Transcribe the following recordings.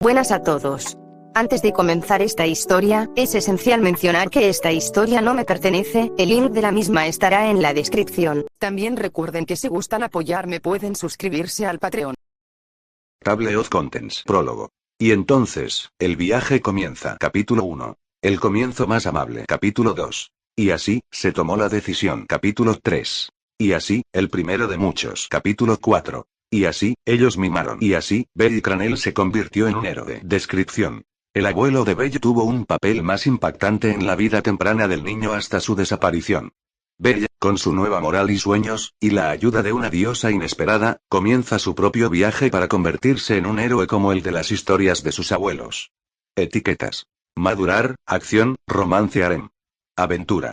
Buenas a todos. Antes de comenzar esta historia, es esencial mencionar que esta historia no me pertenece, el link de la misma estará en la descripción. También recuerden que si gustan apoyarme pueden suscribirse al Patreon. Table of Contents. Prólogo. Y entonces, el viaje comienza. Capítulo 1. El comienzo más amable. Capítulo 2. Y así, se tomó la decisión. Capítulo 3. Y así, el primero de muchos. Capítulo 4. Y así, ellos mimaron. Y así, Belle Cranel se convirtió en un héroe. Descripción. El abuelo de Belle tuvo un papel más impactante en la vida temprana del niño hasta su desaparición. Belle, con su nueva moral y sueños, y la ayuda de una diosa inesperada, comienza su propio viaje para convertirse en un héroe como el de las historias de sus abuelos. Etiquetas. Madurar, acción, romance harem. Aventura.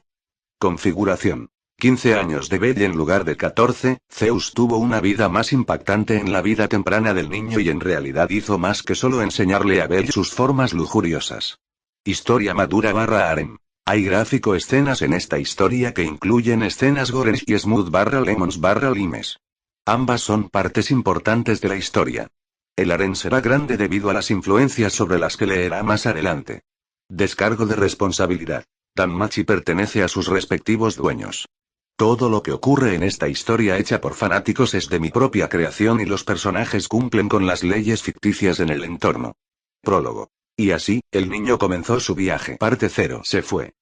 Configuración. 15 años de Belle en lugar de 14, Zeus tuvo una vida más impactante en la vida temprana del niño y en realidad hizo más que solo enseñarle a Belle sus formas lujuriosas. Historia madura / harem. Hay gráfico escenas en esta historia que incluyen escenas gores y smooth / lemons / limes. Ambas son partes importantes de la historia. El harem será grande debido a las influencias sobre las que leerá más adelante. Descargo de responsabilidad. Danmachi pertenece a sus respectivos dueños. Todo lo que ocurre en esta historia hecha por fanáticos es de mi propia creación y los personajes cumplen con las leyes ficticias en el entorno. Prólogo. Y así, el niño comenzó su viaje. Parte 0. Se fue.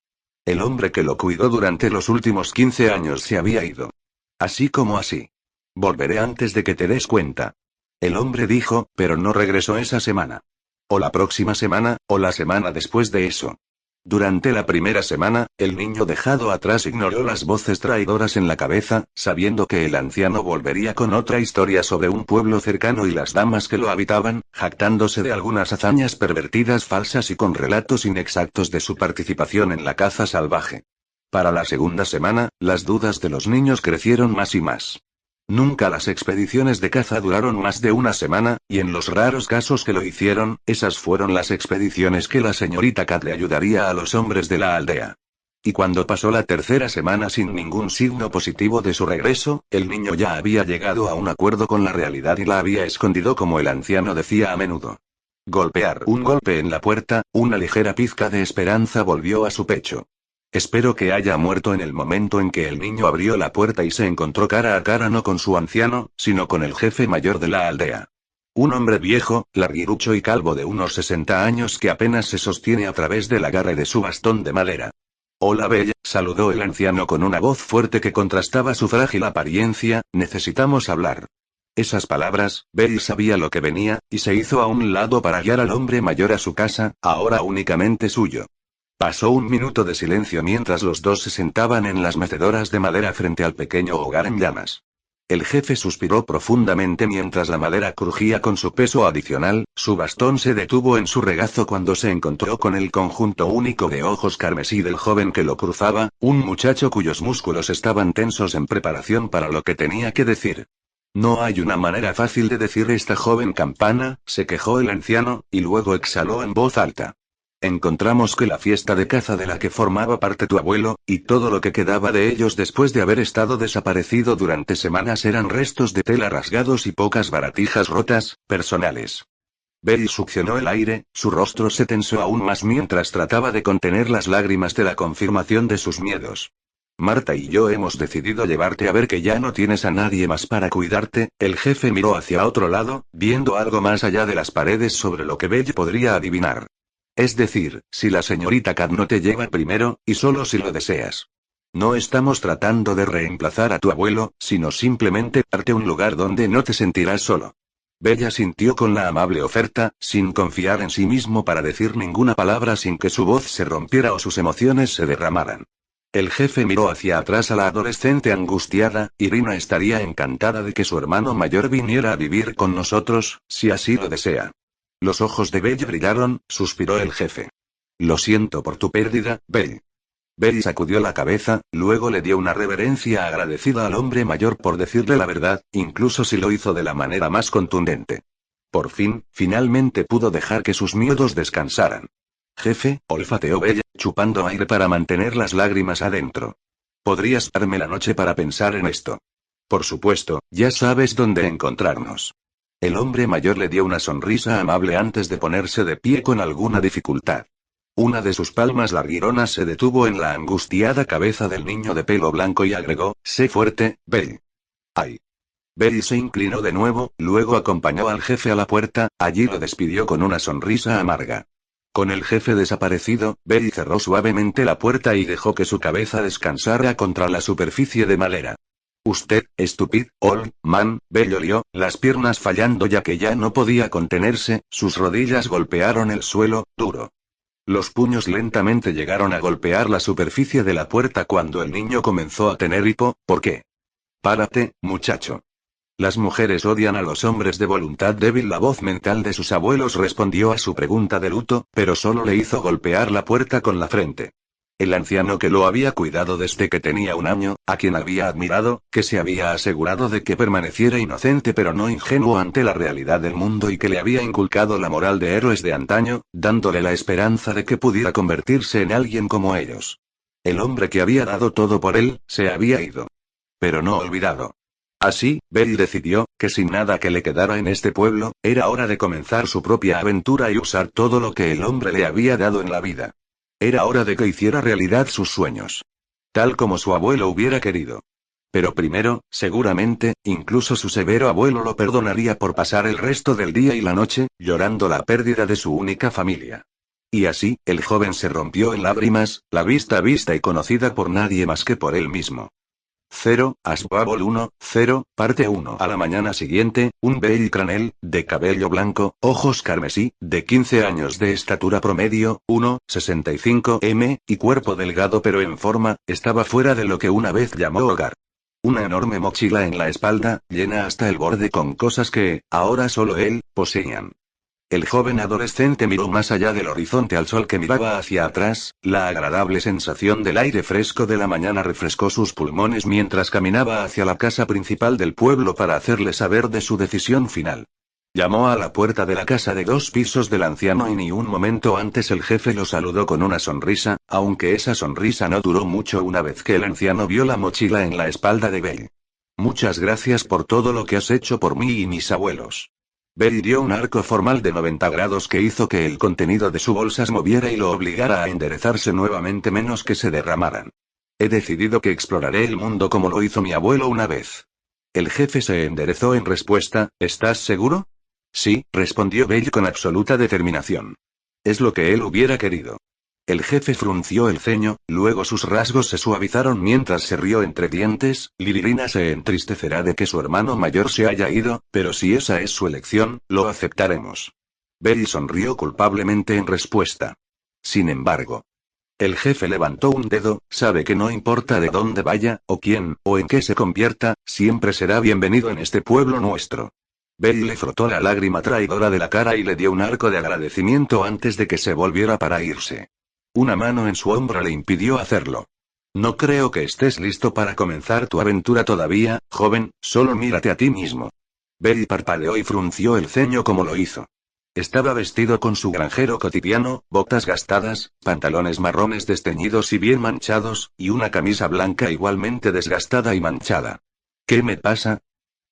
El hombre que lo cuidó durante los últimos 15 años se había ido. Así como así. Volveré antes de que te des cuenta. El hombre dijo, pero no regresó esa semana. O la próxima semana, o la semana después de eso. Durante la primera semana, el niño dejado atrás ignoró las voces traidoras en la cabeza, sabiendo que el anciano volvería con otra historia sobre un pueblo cercano y las damas que lo habitaban, jactándose de algunas hazañas pervertidas falsas y con relatos inexactos de su participación en la caza salvaje. Para la segunda semana, las dudas de los niños crecieron más y más. Nunca las expediciones de caza duraron más de una semana, y en los raros casos que lo hicieron, esas fueron las expediciones que la señorita Cat le ayudaría a los hombres de la aldea. Y cuando pasó la tercera semana sin ningún signo positivo de su regreso, el niño ya había llegado a un acuerdo con la realidad y la había escondido como el anciano decía a menudo. Golpear. Un golpe en la puerta, una ligera pizca de esperanza volvió a su pecho. Espero que haya muerto en el momento en que el niño abrió la puerta y se encontró cara a cara no con su anciano, sino con el jefe mayor de la aldea. Un hombre viejo, larguirucho y calvo de unos 60 años que apenas se sostiene a través del agarre de su bastón de madera. Hola Belle, saludó el anciano con una voz fuerte que contrastaba su frágil apariencia, necesitamos hablar. Esas palabras, Belle sabía lo que venía, y se hizo a un lado para guiar al hombre mayor a su casa, ahora únicamente suyo. Pasó un minuto de silencio mientras los dos se sentaban en las mecedoras de madera frente al pequeño hogar en llamas. El jefe suspiró profundamente mientras la madera crujía con su peso adicional, su bastón se detuvo en su regazo cuando se encontró con el conjunto único de ojos carmesí del joven que lo cruzaba, un muchacho cuyos músculos estaban tensos en preparación para lo que tenía que decir. No hay una manera fácil de decir esta joven campana, se quejó el anciano, y luego exhaló en voz alta. Encontramos que la fiesta de caza de la que formaba parte tu abuelo, y todo lo que quedaba de ellos después de haber estado desaparecido durante semanas eran restos de tela rasgados y pocas baratijas rotas, personales. Belle succionó el aire, su rostro se tensó aún más mientras trataba de contener las lágrimas de la confirmación de sus miedos. Marta y yo hemos decidido llevarte a ver que ya no tienes a nadie más para cuidarte, el jefe miró hacia otro lado, viendo algo más allá de las paredes sobre lo que Belle podría adivinar. Es decir, si la señorita Cat no te lleva primero, y solo si lo deseas. No estamos tratando de reemplazar a tu abuelo, sino simplemente darte un lugar donde no te sentirás solo. Bella sintió con la amable oferta, sin confiar en sí mismo para decir ninguna palabra sin que su voz se rompiera o sus emociones se derramaran. El jefe miró hacia atrás a la adolescente angustiada, Irina estaría encantada de que su hermano mayor viniera a vivir con nosotros, si así lo desea. Los ojos de Belle brillaron, suspiró el jefe. Lo siento por tu pérdida, Belle. Belle sacudió la cabeza, luego le dio una reverencia agradecida al hombre mayor por decirle la verdad, incluso si lo hizo de la manera más contundente. Por fin, finalmente pudo dejar que sus miedos descansaran. Jefe, olfateó Belle, chupando aire para mantener las lágrimas adentro. ¿Podrías darme la noche para pensar en esto? Por supuesto, ya sabes dónde encontrarnos. El hombre mayor le dio una sonrisa amable antes de ponerse de pie con alguna dificultad. Una de sus palmas larguironas se detuvo en la angustiada cabeza del niño de pelo blanco y agregó: «Sé fuerte, Bell». «Ay». Bell se inclinó de nuevo, luego acompañó al jefe a la puerta, allí lo despidió con una sonrisa amarga. Con el jefe desaparecido, Bell cerró suavemente la puerta y dejó que su cabeza descansara contra la superficie de madera. «Usted, estúpido, old man», Bell olió, las piernas fallando ya que ya no podía contenerse, sus rodillas golpearon el suelo, duro. Los puños lentamente llegaron a golpear la superficie de la puerta cuando el niño comenzó a tener hipo. «¿Por qué?» «Párate, muchacho». Las mujeres odian a los hombres de voluntad débil. La voz mental de sus abuelos respondió a su pregunta de luto, pero solo le hizo golpear la puerta con la frente. El anciano que lo había cuidado desde que tenía 1 año, a quien había admirado, que se había asegurado de que permaneciera inocente pero no ingenuo ante la realidad del mundo y que le había inculcado la moral de héroes de antaño, dándole la esperanza de que pudiera convertirse en alguien como ellos. El hombre que había dado todo por él, se había ido. Pero no olvidado. Así, Bell decidió, que sin nada que le quedara en este pueblo, era hora de comenzar su propia aventura y usar todo lo que el hombre le había dado en la vida. Era hora de que hiciera realidad sus sueños. Tal como su abuelo hubiera querido. Pero primero, seguramente, incluso su severo abuelo lo perdonaría por pasar el resto del día y la noche, llorando la pérdida de su única familia. Y así, el joven se rompió en lágrimas, la vista y conocida por nadie más que por él mismo. 0, Asbabble 1, 0, parte 1. A la mañana siguiente, un Bell Cranell, de cabello blanco, ojos carmesí, de 15 años de estatura promedio, 1,65 m, y cuerpo delgado pero en forma, estaba fuera de lo que una vez llamó hogar. Una enorme mochila en la espalda, llena hasta el borde con cosas que, ahora solo él, poseían. El joven adolescente miró más allá del horizonte al sol que miraba hacia atrás, la agradable sensación del aire fresco de la mañana refrescó sus pulmones mientras caminaba hacia la casa principal del pueblo para hacerle saber de su decisión final. Llamó a la puerta de la casa de 2 pisos del anciano y ni un momento antes el jefe lo saludó con una sonrisa, aunque esa sonrisa no duró mucho una vez que el anciano vio la mochila en la espalda de Bell. «Muchas gracias por todo lo que has hecho por mí y mis abuelos». Bell dio un arco formal de 90 grados que hizo que el contenido de su bolsa se moviera y lo obligara a enderezarse nuevamente menos que se derramaran. «He decidido que exploraré el mundo como lo hizo mi abuelo una vez». El jefe se enderezó en respuesta. «¿Estás seguro?» «Sí», respondió Bell con absoluta determinación. Es lo que él hubiera querido. El jefe frunció el ceño, luego sus rasgos se suavizaron mientras se rió entre dientes. «Lilirina se entristecerá de que su hermano mayor se haya ido, pero si esa es su elección, lo aceptaremos». Bell sonrió culpablemente en respuesta. Sin embargo, el jefe levantó un dedo. «Sabe que no importa de dónde vaya, o quién, o en qué se convierta, siempre será bienvenido en este pueblo nuestro». Bell le frotó la lágrima traidora de la cara y le dio un arco de agradecimiento antes de que se volviera para irse. Una mano en su hombro le impidió hacerlo. «No creo que estés listo para comenzar tu aventura todavía, joven, solo mírate a ti mismo». Bell parpadeó y frunció el ceño como lo hizo. Estaba vestido con su granjero cotidiano, botas gastadas, pantalones marrones desteñidos y bien manchados, y una camisa blanca igualmente desgastada y manchada. «¿Qué me pasa?»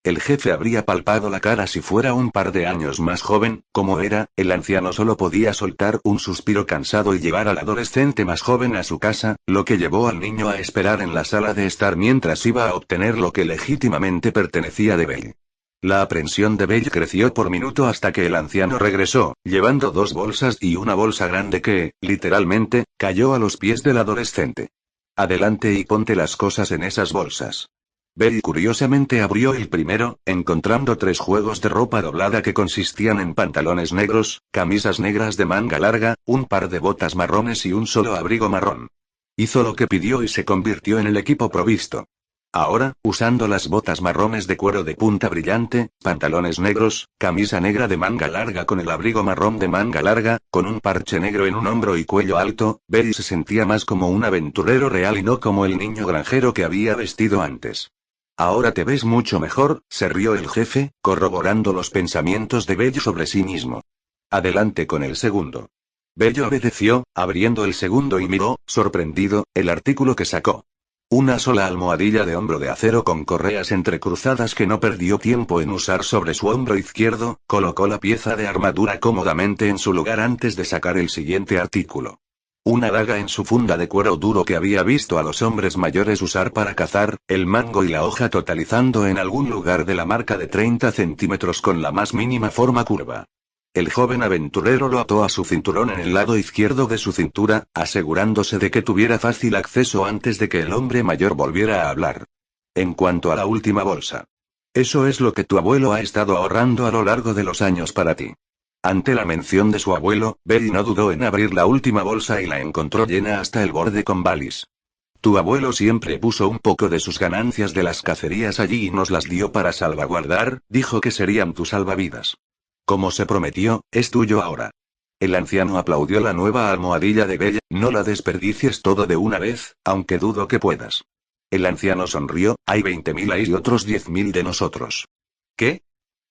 El jefe habría palpado la cara si fuera un par de años más joven. Como era, el anciano solo podía soltar un suspiro cansado y llevar al adolescente más joven a su casa, lo que llevó al niño a esperar en la sala de estar mientras iba a obtener lo que legítimamente pertenecía de Bell. La aprensión de Bell creció por minuto hasta que el anciano regresó, llevando 2 bolsas y una bolsa grande que, literalmente, cayó a los pies del adolescente. «Adelante y ponte las cosas en esas bolsas». Bell curiosamente abrió el primero, encontrando 3 juegos de ropa doblada que consistían en pantalones negros, camisas negras de manga larga, un par de botas marrones y un solo abrigo marrón. Hizo lo que pidió y se convirtió en el equipo provisto. Ahora, usando las botas marrones de cuero de punta brillante, pantalones negros, camisa negra de manga larga con el abrigo marrón de manga larga, con un parche negro en un hombro y cuello alto, Bell se sentía más como un aventurero real y no como el niño granjero que había vestido antes. «Ahora te ves mucho mejor», se rió el jefe, corroborando los pensamientos de Bell sobre sí mismo. «Adelante con el segundo». Bell obedeció, abriendo el segundo y miró, sorprendido, el artículo que sacó. Una sola almohadilla de hombro de acero con correas entrecruzadas que no perdió tiempo en usar sobre su hombro izquierdo, colocó la pieza de armadura cómodamente en su lugar antes de sacar el siguiente artículo. Una daga en su funda de cuero duro que había visto a los hombres mayores usar para cazar, el mango y la hoja totalizando en algún lugar de la marca de 30 centímetros con la más mínima forma curva. El joven aventurero lo ató a su cinturón en el lado izquierdo de su cintura, asegurándose de que tuviera fácil acceso antes de que el hombre mayor volviera a hablar. En cuanto a la última bolsa. Eso es lo que tu abuelo ha estado ahorrando a lo largo de los años para ti. Ante la mención de su abuelo, Belly no dudó en abrir la última bolsa y la encontró llena hasta el borde con balis. Tu abuelo siempre puso un poco de sus ganancias de las cacerías allí y nos las dio para salvaguardar, dijo que serían tu salvavidas. Como se prometió, es tuyo ahora. El anciano aplaudió la nueva almohadilla de Bella, no la desperdicies todo de una vez, aunque dudo que puedas. El anciano sonrió, hay 20.000 ahí y otros 10.000 de nosotros. ¿Qué?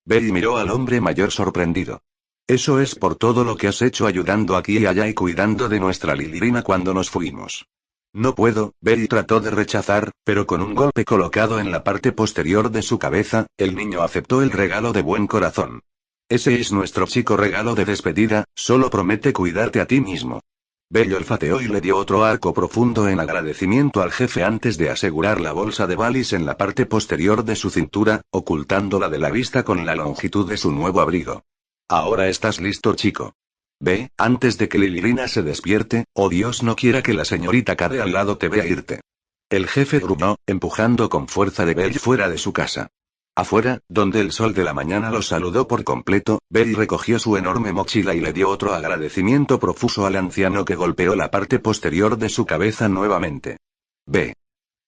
Belly miró al hombre mayor sorprendido. Eso es por todo lo que has hecho ayudando aquí y allá y cuidando de nuestra Lilirina cuando nos fuimos. No puedo, Belly trató de rechazar, pero con un golpe colocado en la parte posterior de su cabeza, el niño aceptó el regalo de buen corazón. Ese es nuestro chico regalo de despedida, solo promete cuidarte a ti mismo. Belly olfateó y le dio otro arco profundo en agradecimiento al jefe antes de asegurar la bolsa de balis en la parte posterior de su cintura, ocultándola de la vista con la longitud de su nuevo abrigo. Ahora estás listo, chico. Ve, antes de que Lilirina se despierte, o Dios no quiera que la señorita K de al lado te vea irte. El jefe gruñó, empujando con fuerza de Belly fuera de su casa. Afuera, donde el sol de la mañana lo saludó por completo, Belly recogió su enorme mochila y le dio otro agradecimiento profuso al anciano que golpeó la parte posterior de su cabeza nuevamente. Ve.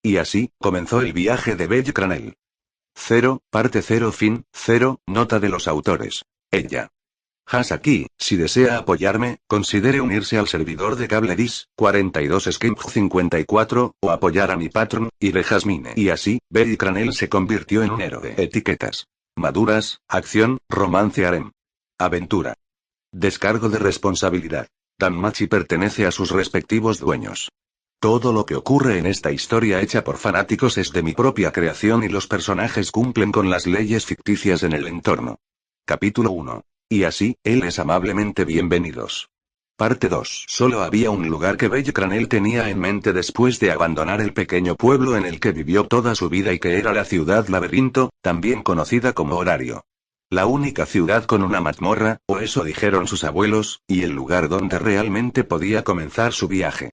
Y así, comenzó el viaje de Belly Cranel. 0, parte 0, fin, 0, nota de los autores. Ella. Hasaki, si desea apoyarme, considere unirse al servidor de cable DIS, 42 Escape 54, o apoyar a mi patrón, Ire Jasmine. Y así, Belly Cranel se convirtió en un héroe. Etiquetas. Maduras, acción, romance harem. Aventura. Descargo de responsabilidad. Danmachi pertenece a sus respectivos dueños. Todo lo que ocurre en esta historia hecha por fanáticos es de mi propia creación y los personajes cumplen con las leyes ficticias en el entorno. Capítulo 1. Y así, él es amablemente bienvenidos. Parte 2. Solo había un lugar que Belly Cranel tenía en mente después de abandonar el pequeño pueblo en el que vivió toda su vida y que era la ciudad laberinto, también conocida como Horario. La única ciudad con una mazmorra, o eso dijeron sus abuelos, y el lugar donde realmente podía comenzar su viaje.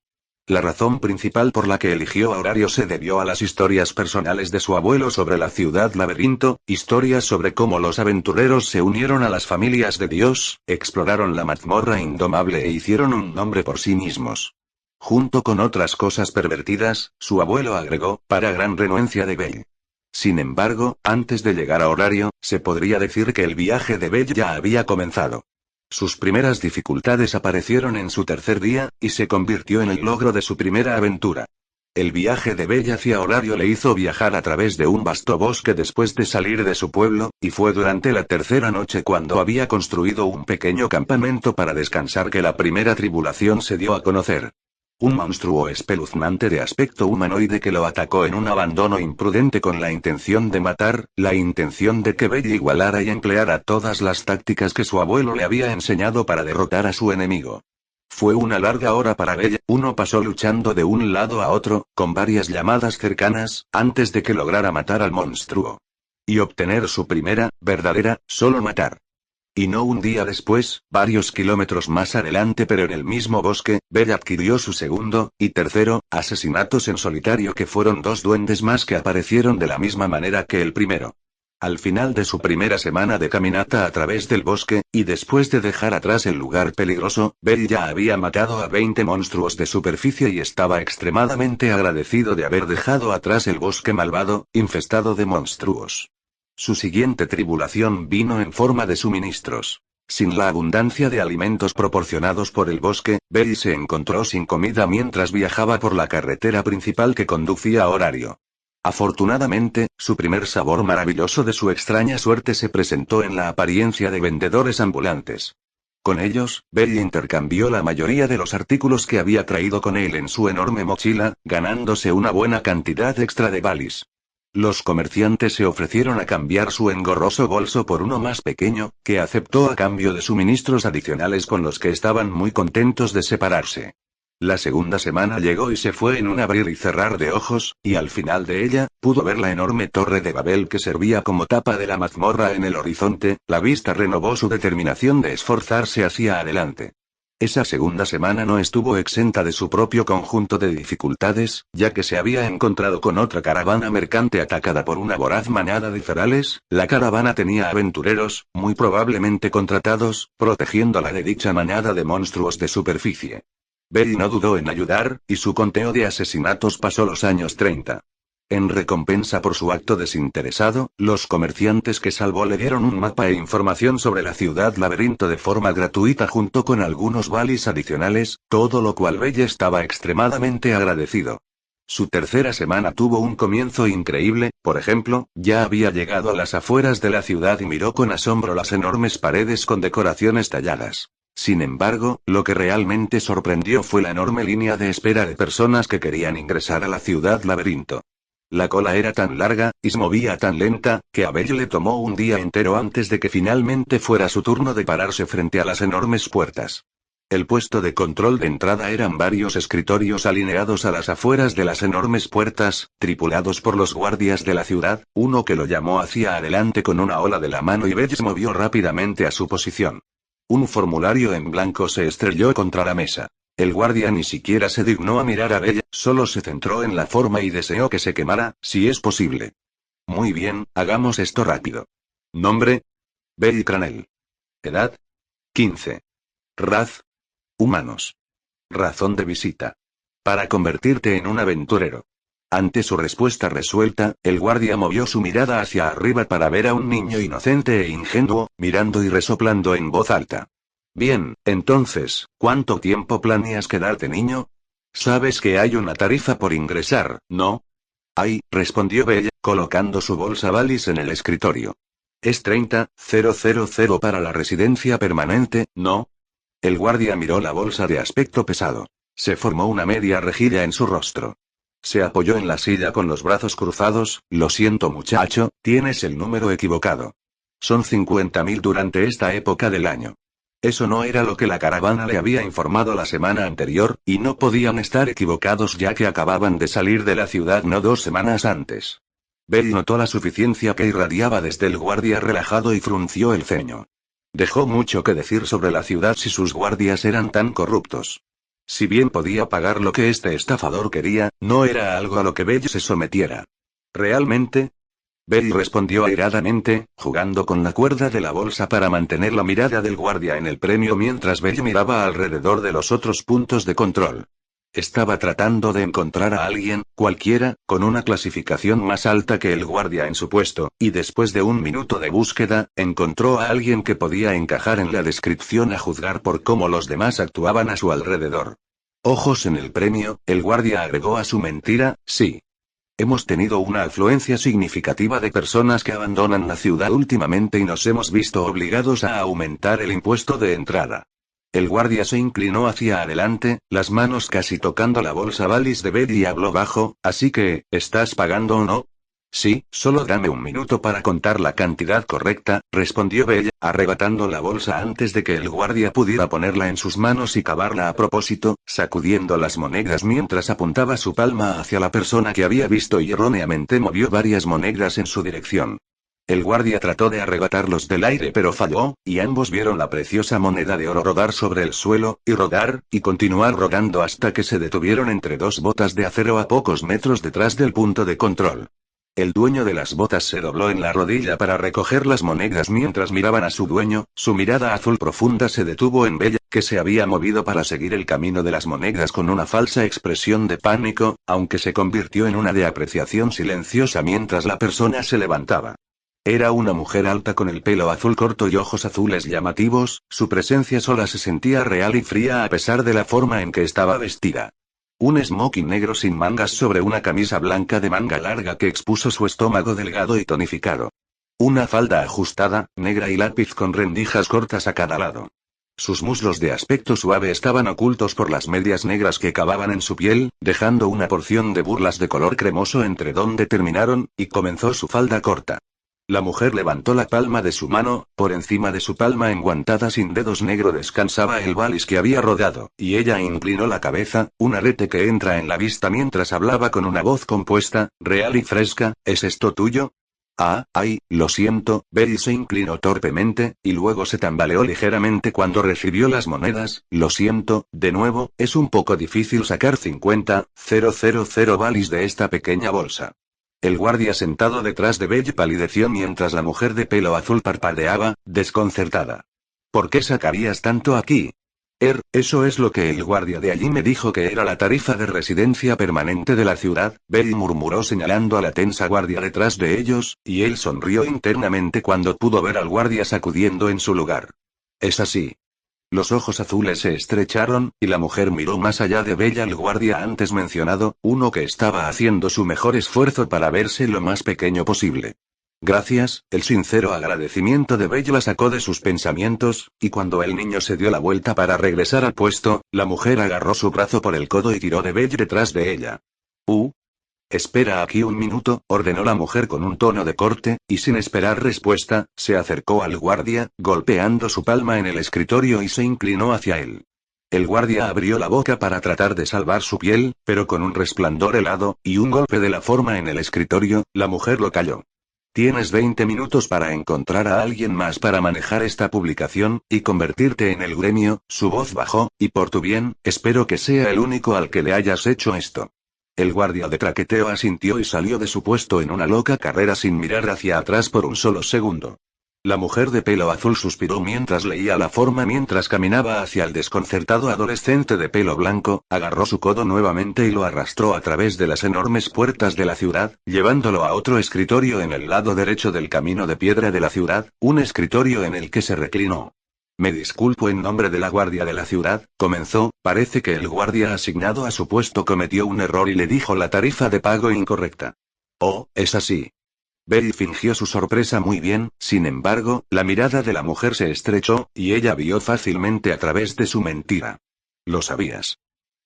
La razón principal por la que eligió a Horario se debió a las historias personales de su abuelo sobre la ciudad laberinto, historias sobre cómo los aventureros se unieron a las familias de Dios, exploraron la mazmorra indomable e hicieron un nombre por sí mismos. Junto con otras cosas pervertidas, su abuelo agregó, para gran renuencia de Belly. Sin embargo, antes de llegar a Horario, se podría decir que el viaje de Belly ya había comenzado. Sus primeras dificultades aparecieron en su tercer día, y se convirtió en el logro de su primera aventura. El viaje de Belly hacia Horario le hizo viajar a través de un vasto bosque después de salir de su pueblo, y fue durante la tercera noche cuando había construido un pequeño campamento para descansar que la primera tribulación se dio a conocer. Un monstruo espeluznante de aspecto humanoide que lo atacó en un abandono imprudente con la intención de matar, la intención de que Belly igualara y empleara todas las tácticas que su abuelo le había enseñado para derrotar a su enemigo. Fue una larga hora para Belly, uno pasó luchando de un lado a otro, con varias llamadas cercanas, antes de que lograra matar al monstruo. Y obtener su primera, verdadera, solo matar. Y no un día después, varios kilómetros más adelante pero en el mismo bosque, Belly adquirió su segundo, y tercero, asesinatos en solitario que fueron dos duendes más que aparecieron de la misma manera que el primero. Al final de su primera semana de caminata a través del bosque, y después de dejar atrás el lugar peligroso, Belly ya había matado a 20 monstruos de superficie y estaba extremadamente agradecido de haber dejado atrás el bosque malvado, infestado de monstruos. Su siguiente tribulación vino en forma de suministros. Sin la abundancia de alimentos proporcionados por el bosque, Belly se encontró sin comida mientras viajaba por la carretera principal que conducía a Horario. Afortunadamente, su primer sabor maravilloso de su extraña suerte se presentó en la apariencia de vendedores ambulantes. Con ellos, Belly intercambió la mayoría de los artículos que había traído con él en su enorme mochila, ganándose una buena cantidad extra de balis. Los comerciantes se ofrecieron a cambiar su engorroso bolso por uno más pequeño, que aceptó a cambio de suministros adicionales con los que estaban muy contentos de separarse. La segunda semana llegó y se fue en un abrir y cerrar de ojos, y al final de ella, pudo ver la enorme torre de Babel que servía como tapa de la mazmorra en el horizonte. La vista renovó su determinación de esforzarse hacia adelante. Esa segunda semana no estuvo exenta de su propio conjunto de dificultades, ya que se había encontrado con otra caravana mercante atacada por una voraz manada de ferales. La caravana tenía aventureros, muy probablemente contratados, protegiéndola de dicha manada de monstruos de superficie. Belly no dudó en ayudar, y su conteo de asesinatos pasó los años 30. En recompensa por su acto desinteresado, los comerciantes que salvó le dieron un mapa e información sobre la ciudad laberinto de forma gratuita junto con algunos balis adicionales, todo lo cual Belly estaba extremadamente agradecido. Su tercera semana tuvo un comienzo increíble. Por ejemplo, ya había llegado a las afueras de la ciudad y miró con asombro las enormes paredes con decoraciones talladas. Sin embargo, lo que realmente sorprendió fue la enorme línea de espera de personas que querían ingresar a la ciudad laberinto. La cola era tan larga, y se movía tan lenta, que a Belly le tomó un día entero antes de que finalmente fuera su turno de pararse frente a las enormes puertas. El puesto de control de entrada eran varios escritorios alineados a las afueras de las enormes puertas, tripulados por los guardias de la ciudad, uno que lo llamó hacia adelante con una ola de la mano y Belly se movió rápidamente a su posición. Un formulario en blanco se estrelló contra la mesa. El guardia ni siquiera se dignó a mirar a Belly, solo se centró en la forma y deseó que se quemara, si es posible. Muy bien, hagamos esto rápido. Nombre: Belly Cranell. Edad: 15. Raz: humanos. Razón de visita: para convertirte en un aventurero. Ante su respuesta resuelta, el guardia movió su mirada hacia arriba para ver a un niño inocente e ingenuo, mirando y resoplando en voz alta. Bien, entonces, ¿cuánto tiempo planeas quedarte, niño? Sabes que hay una tarifa por ingresar, ¿no? Ay, respondió Bella, colocando su bolsa balis en el escritorio. Es 30.000 para la residencia permanente, ¿no? El guardia miró la bolsa de aspecto pesado. Se formó una media rejilla en su rostro. Se apoyó en la silla con los brazos cruzados. Lo siento, muchacho, tienes el número equivocado. Son 50.000 durante esta época del año. Eso no era lo que la caravana le había informado la semana anterior, y no podían estar equivocados ya que acababan de salir de la ciudad no 2 semanas antes. Belly notó la suficiencia que irradiaba desde el guardia relajado y frunció el ceño. Dejó mucho que decir sobre la ciudad si sus guardias eran tan corruptos. Si bien podía pagar lo que este estafador quería, no era algo a lo que Belly se sometiera. ¿Realmente? Belly respondió airadamente, jugando con la cuerda de la bolsa para mantener la mirada del guardia en el premio mientras Belly miraba alrededor de los otros puntos de control. Estaba tratando de encontrar a alguien, cualquiera, con una clasificación más alta que el guardia en su puesto, y después de un minuto de búsqueda, encontró a alguien que podía encajar en la descripción a juzgar por cómo los demás actuaban a su alrededor. Ojos en el premio, el guardia agregó a su mentira, sí. Hemos tenido una afluencia significativa de personas que abandonan la ciudad últimamente y nos hemos visto obligados a aumentar el impuesto de entrada. El guardia se inclinó hacia adelante, las manos casi tocando la bolsa balis de Belly y habló bajo, así que, ¿estás pagando o no? Sí, solo dame un minuto para contar la cantidad correcta, respondió Belly, arrebatando la bolsa antes de que el guardia pudiera ponerla en sus manos y cavarla a propósito, sacudiendo las monedas mientras apuntaba su palma hacia la persona que había visto y erróneamente movió varias monedas en su dirección. El guardia trató de arrebatarlos del aire pero falló, y ambos vieron la preciosa moneda de oro rodar sobre el suelo, y continuar rodando hasta que se detuvieron entre dos botas de acero a pocos metros detrás del punto de control. El dueño de las botas se dobló en la rodilla para recoger las monedas mientras miraban a su dueño. Su mirada azul profunda se detuvo en Bella, que se había movido para seguir el camino de las monedas con una falsa expresión de pánico, aunque se convirtió en una de apreciación silenciosa mientras la persona se levantaba. Era una mujer alta con el pelo azul corto y ojos azules llamativos. Su presencia sola se sentía real y fría a pesar de la forma en que estaba vestida. Un smoking negro sin mangas sobre una camisa blanca de manga larga que expuso su estómago delgado y tonificado. Una falda ajustada, negra y lápiz con rendijas cortas a cada lado. Sus muslos de aspecto suave estaban ocultos por las medias negras que cavaban en su piel, dejando una porción de burlas de color cremoso entre donde terminaron, y comenzó su falda corta. La mujer levantó la palma de su mano, por encima de su palma enguantada sin dedos negro descansaba el váliz que había rodado, y ella inclinó la cabeza, un arete que entra en la vista mientras hablaba con una voz compuesta, real y fresca. ¿Es esto tuyo? Ay, lo siento. Betty se inclinó torpemente, y luego se tambaleó ligeramente cuando recibió las monedas. Lo siento, de nuevo, es un poco difícil sacar 50,000 valis de esta pequeña bolsa. El guardia sentado detrás de Betty palideció mientras la mujer de pelo azul parpadeaba, desconcertada. ¿Por qué sacarías tanto aquí? Eso es lo que el guardia de allí me dijo que era la tarifa de residencia permanente de la ciudad, Betty murmuró señalando a la tensa guardia detrás de ellos, y él sonrió internamente cuando pudo ver al guardia sacudiendo en su lugar. Es así. Los ojos azules se estrecharon, y la mujer miró más allá de Bella al guardia antes mencionado, uno que estaba haciendo su mejor esfuerzo para verse lo más pequeño posible. Gracias, el sincero agradecimiento de Bella la sacó de sus pensamientos, y cuando el niño se dio la vuelta para regresar al puesto, la mujer agarró su brazo por el codo y tiró de Bella detrás de ella. Espera aquí un minuto, ordenó la mujer con un tono de corte, y sin esperar respuesta, se acercó al guardia, golpeando su palma en el escritorio y se inclinó hacia él. El guardia abrió la boca para tratar de salvar su piel, pero con un resplandor helado, y un golpe de la forma en el escritorio, la mujer lo calló. Tienes 20 minutos para encontrar a alguien más para manejar esta publicación, y convertirte en el gremio. Su voz bajó, y por tu bien, espero que sea el único al que le hayas hecho esto. El guardia de traqueteo asintió y salió de su puesto en una loca carrera sin mirar hacia atrás por un solo segundo. La mujer de pelo azul suspiró mientras leía la forma mientras caminaba hacia el desconcertado adolescente de pelo blanco, agarró su codo nuevamente y lo arrastró a través de las enormes puertas de la ciudad, llevándolo a otro escritorio en el lado derecho del camino de piedra de la ciudad, un escritorio en el que se reclinó. Me disculpo en nombre de la guardia de la ciudad, comenzó. Parece que el guardia asignado a su puesto cometió un error y le dijo la tarifa de pago incorrecta. Oh, es así. Betty fingió su sorpresa muy bien, sin embargo, la mirada de la mujer se estrechó, y ella vio fácilmente a través de su mentira. Lo sabías.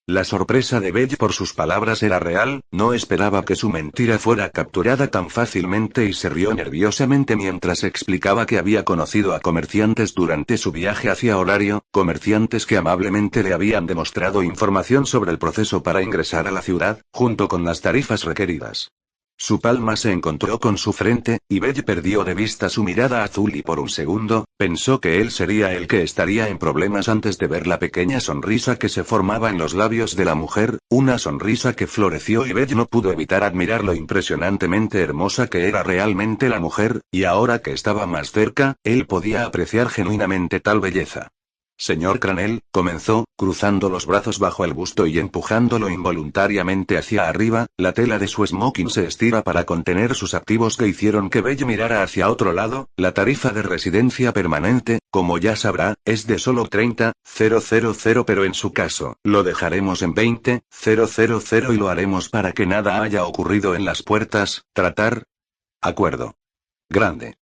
La sorpresa de Betty por sus palabras era real, no esperaba que su mentira fuera capturada tan fácilmente y se rió nerviosamente mientras explicaba que había conocido a comerciantes durante su viaje hacia Horario, comerciantes que amablemente le habían demostrado información sobre el proceso para ingresar a la ciudad, junto con las tarifas requeridas. Su palma se encontró con su frente, y Betty perdió de vista su mirada azul y por un segundo, pensó que él sería el que estaría en problemas antes de ver la pequeña sonrisa que se formaba en los labios de la mujer, una sonrisa que floreció y Betty no pudo evitar admirar lo impresionantemente hermosa que era realmente la mujer, y ahora que estaba más cerca, él podía apreciar genuinamente tal belleza. Señor Cranell, comenzó, cruzando los brazos bajo el busto y empujándolo involuntariamente hacia arriba, la tela de su smoking se estira para contener sus activos que hicieron que Belle mirara hacia otro lado. La tarifa de residencia permanente, como ya sabrá, es de solo 30,000, pero en su caso, lo dejaremos en 20,000 y lo haremos para que nada haya ocurrido en las puertas. Acuerdo. Grande.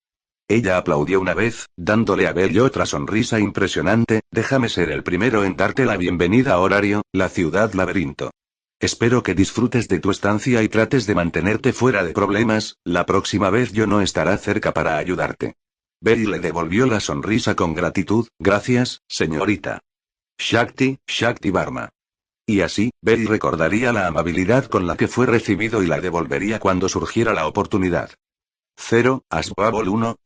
Ella aplaudió una vez, dándole a Belle otra sonrisa impresionante. Déjame ser el primero en darte la bienvenida a Horario, la ciudad laberinto. Espero que disfrutes de tu estancia y trates de mantenerte fuera de problemas. La próxima vez yo no estaré cerca para ayudarte. Belle le devolvió la sonrisa con gratitud. Gracias, señorita Shakti Varma. Y así, Belle recordaría la amabilidad con la que fue recibido y la devolvería cuando surgiera la oportunidad. Asbabble 1,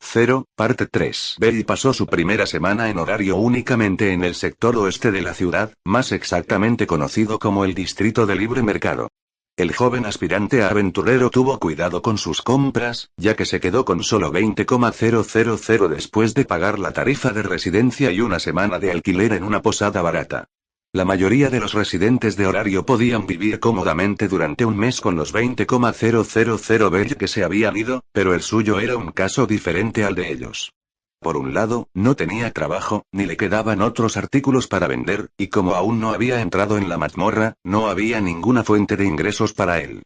parte 3. Belle pasó su primera semana en Horario únicamente en el sector oeste de la ciudad, más exactamente conocido como el Distrito de Libre Mercado. El joven aspirante a aventurero tuvo cuidado con sus compras, ya que se quedó con solo 20,000 después de pagar la tarifa de residencia y una semana de alquiler en una posada barata. La mayoría de los residentes de Horario podían vivir cómodamente durante un mes con los 20,000 Belle que se habían ido, pero el suyo era un caso diferente al de ellos. Por un lado, no tenía trabajo, ni le quedaban otros artículos para vender, y como aún no había entrado en la mazmorra, no había ninguna fuente de ingresos para él.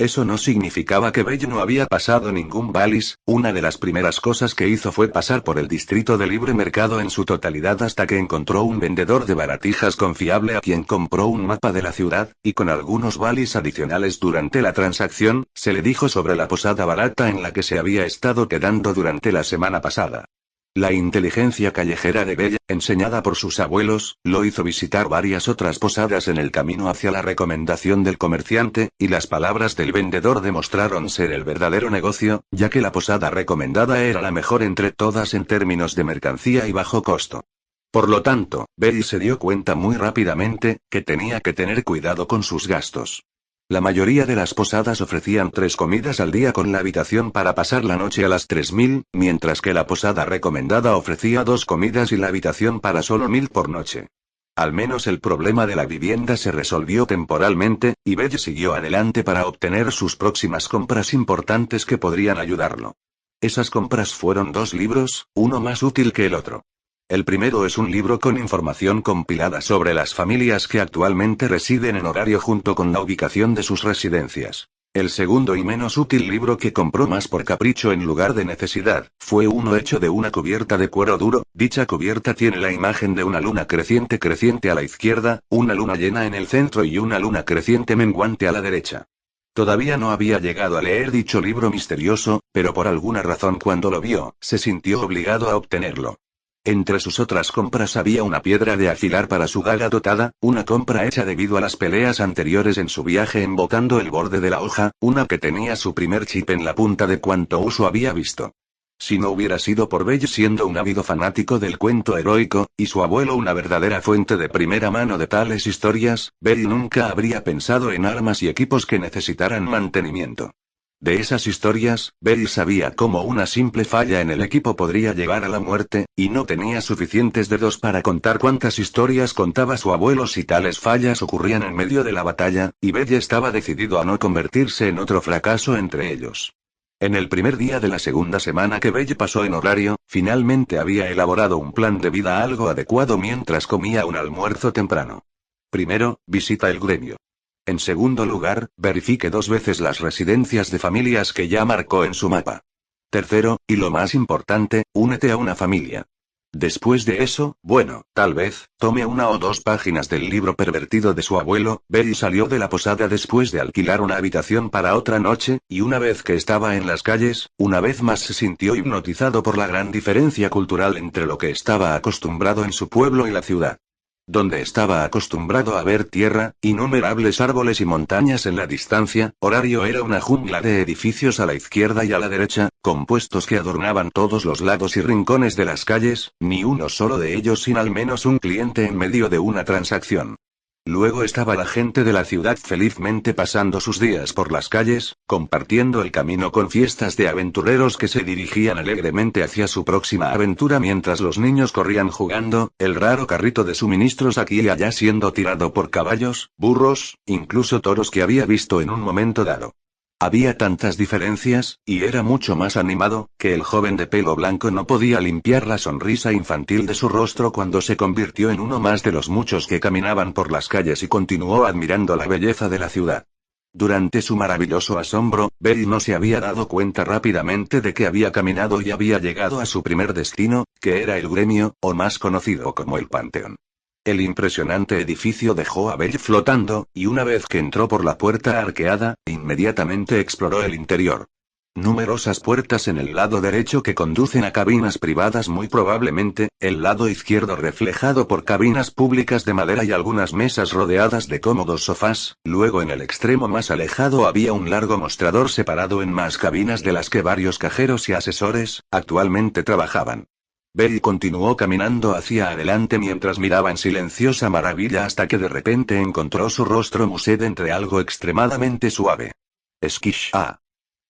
Eso no significaba que Belle no había pasado ningún Valis. Una de las primeras cosas que hizo fue pasar por el distrito de libre mercado en su totalidad hasta que encontró un vendedor de baratijas confiable a quien compró un mapa de la ciudad, y con algunos Valis adicionales durante la transacción, se le dijo sobre la posada barata en la que se había estado quedando durante la semana pasada. La inteligencia callejera de Belle, enseñada por sus abuelos, lo hizo visitar varias otras posadas en el camino hacia la recomendación del comerciante, y las palabras del vendedor demostraron ser el verdadero negocio, ya que la posada recomendada era la mejor entre todas en términos de mercancía y bajo costo. Por lo tanto, Belle se dio cuenta muy rápidamente, que tenía que tener cuidado con sus gastos. La mayoría de las posadas ofrecían 3 comidas al día con la habitación para pasar la noche a las 3.000, mientras que la posada recomendada ofrecía 2 comidas y la habitación para solo 1.000 por noche. Al menos el problema de la vivienda se resolvió temporalmente, y Belle siguió adelante para obtener sus próximas compras importantes que podrían ayudarlo. Esas compras fueron 2 libros, uno más útil que el otro. El primero es un libro con información compilada sobre las familias que actualmente residen en Horario junto con la ubicación de sus residencias. El segundo y menos útil libro que compró más por capricho en lugar de necesidad, fue uno hecho de una cubierta de cuero duro. Dicha cubierta tiene la imagen de una luna creciente a la izquierda, una luna llena en el centro y una luna creciente menguante a la derecha. Todavía no había llegado a leer dicho libro misterioso, pero por alguna razón cuando lo vio, se sintió obligado a obtenerlo. Entre sus otras compras había una piedra de afilar para su daga dotada, una compra hecha debido a las peleas anteriores en su viaje embotando el borde de la hoja, una que tenía su primer chip en la punta de cuanto uso había visto. Si no hubiera sido por Belle siendo un ávido fanático del cuento heroico, y su abuelo una verdadera fuente de primera mano de tales historias, Belle nunca habría pensado en armas y equipos que necesitaran mantenimiento. De esas historias, Belle sabía cómo una simple falla en el equipo podría llevar a la muerte, y no tenía suficientes dedos para contar cuántas historias contaba su abuelo si tales fallas ocurrían en medio de la batalla, y Belle estaba decidido a no convertirse en otro fracaso entre ellos. En el primer día de la segunda semana que Belle pasó en Horario, finalmente había elaborado un plan de vida algo adecuado mientras comía un almuerzo temprano. Primero, visita el gremio. En segundo lugar, verifique 2 veces las residencias de familias que ya marcó en su mapa. Tercero, y lo más importante, únete a una familia. Después de eso, bueno, tal vez, tome 1 o 2 páginas del libro pervertido de su abuelo. Belle salió de la posada después de alquilar una habitación para otra noche, y una vez que estaba en las calles, una vez más se sintió hipnotizado por la gran diferencia cultural entre lo que estaba acostumbrado en su pueblo y la ciudad. Donde estaba acostumbrado a ver tierra, innumerables árboles y montañas en la distancia, Horario era una jungla de edificios a la izquierda y a la derecha, compuestos que adornaban todos los lados y rincones de las calles, ni uno solo de ellos sin al menos un cliente en medio de una transacción. Luego estaba la gente de la ciudad felizmente pasando sus días por las calles, compartiendo el camino con fiestas de aventureros que se dirigían alegremente hacia su próxima aventura mientras los niños corrían jugando, el raro carrito de suministros aquí y allá siendo tirado por caballos, burros, incluso toros que había visto en un momento dado. Había tantas diferencias, y era mucho más animado, que el joven de pelo blanco no podía limpiar la sonrisa infantil de su rostro cuando se convirtió en uno más de los muchos que caminaban por las calles y continuó admirando la belleza de la ciudad. Durante su maravilloso asombro, Belle no se había dado cuenta rápidamente de que había caminado y había llegado a su primer destino, que era el gremio, o más conocido como el Panteón. El impresionante edificio dejó a Belle flotando, y una vez que entró por la puerta arqueada, inmediatamente exploró el interior. Numerosas puertas en el lado derecho que conducen a cabinas privadas muy probablemente, el lado izquierdo reflejado por cabinas públicas de madera y algunas mesas rodeadas de cómodos sofás, luego en el extremo más alejado había un largo mostrador separado en más cabinas de las que varios cajeros y asesores, actualmente trabajaban. Belle continuó caminando hacia adelante mientras miraba en silenciosa maravilla hasta que de repente encontró su rostro mused entre algo extremadamente suave. Skish.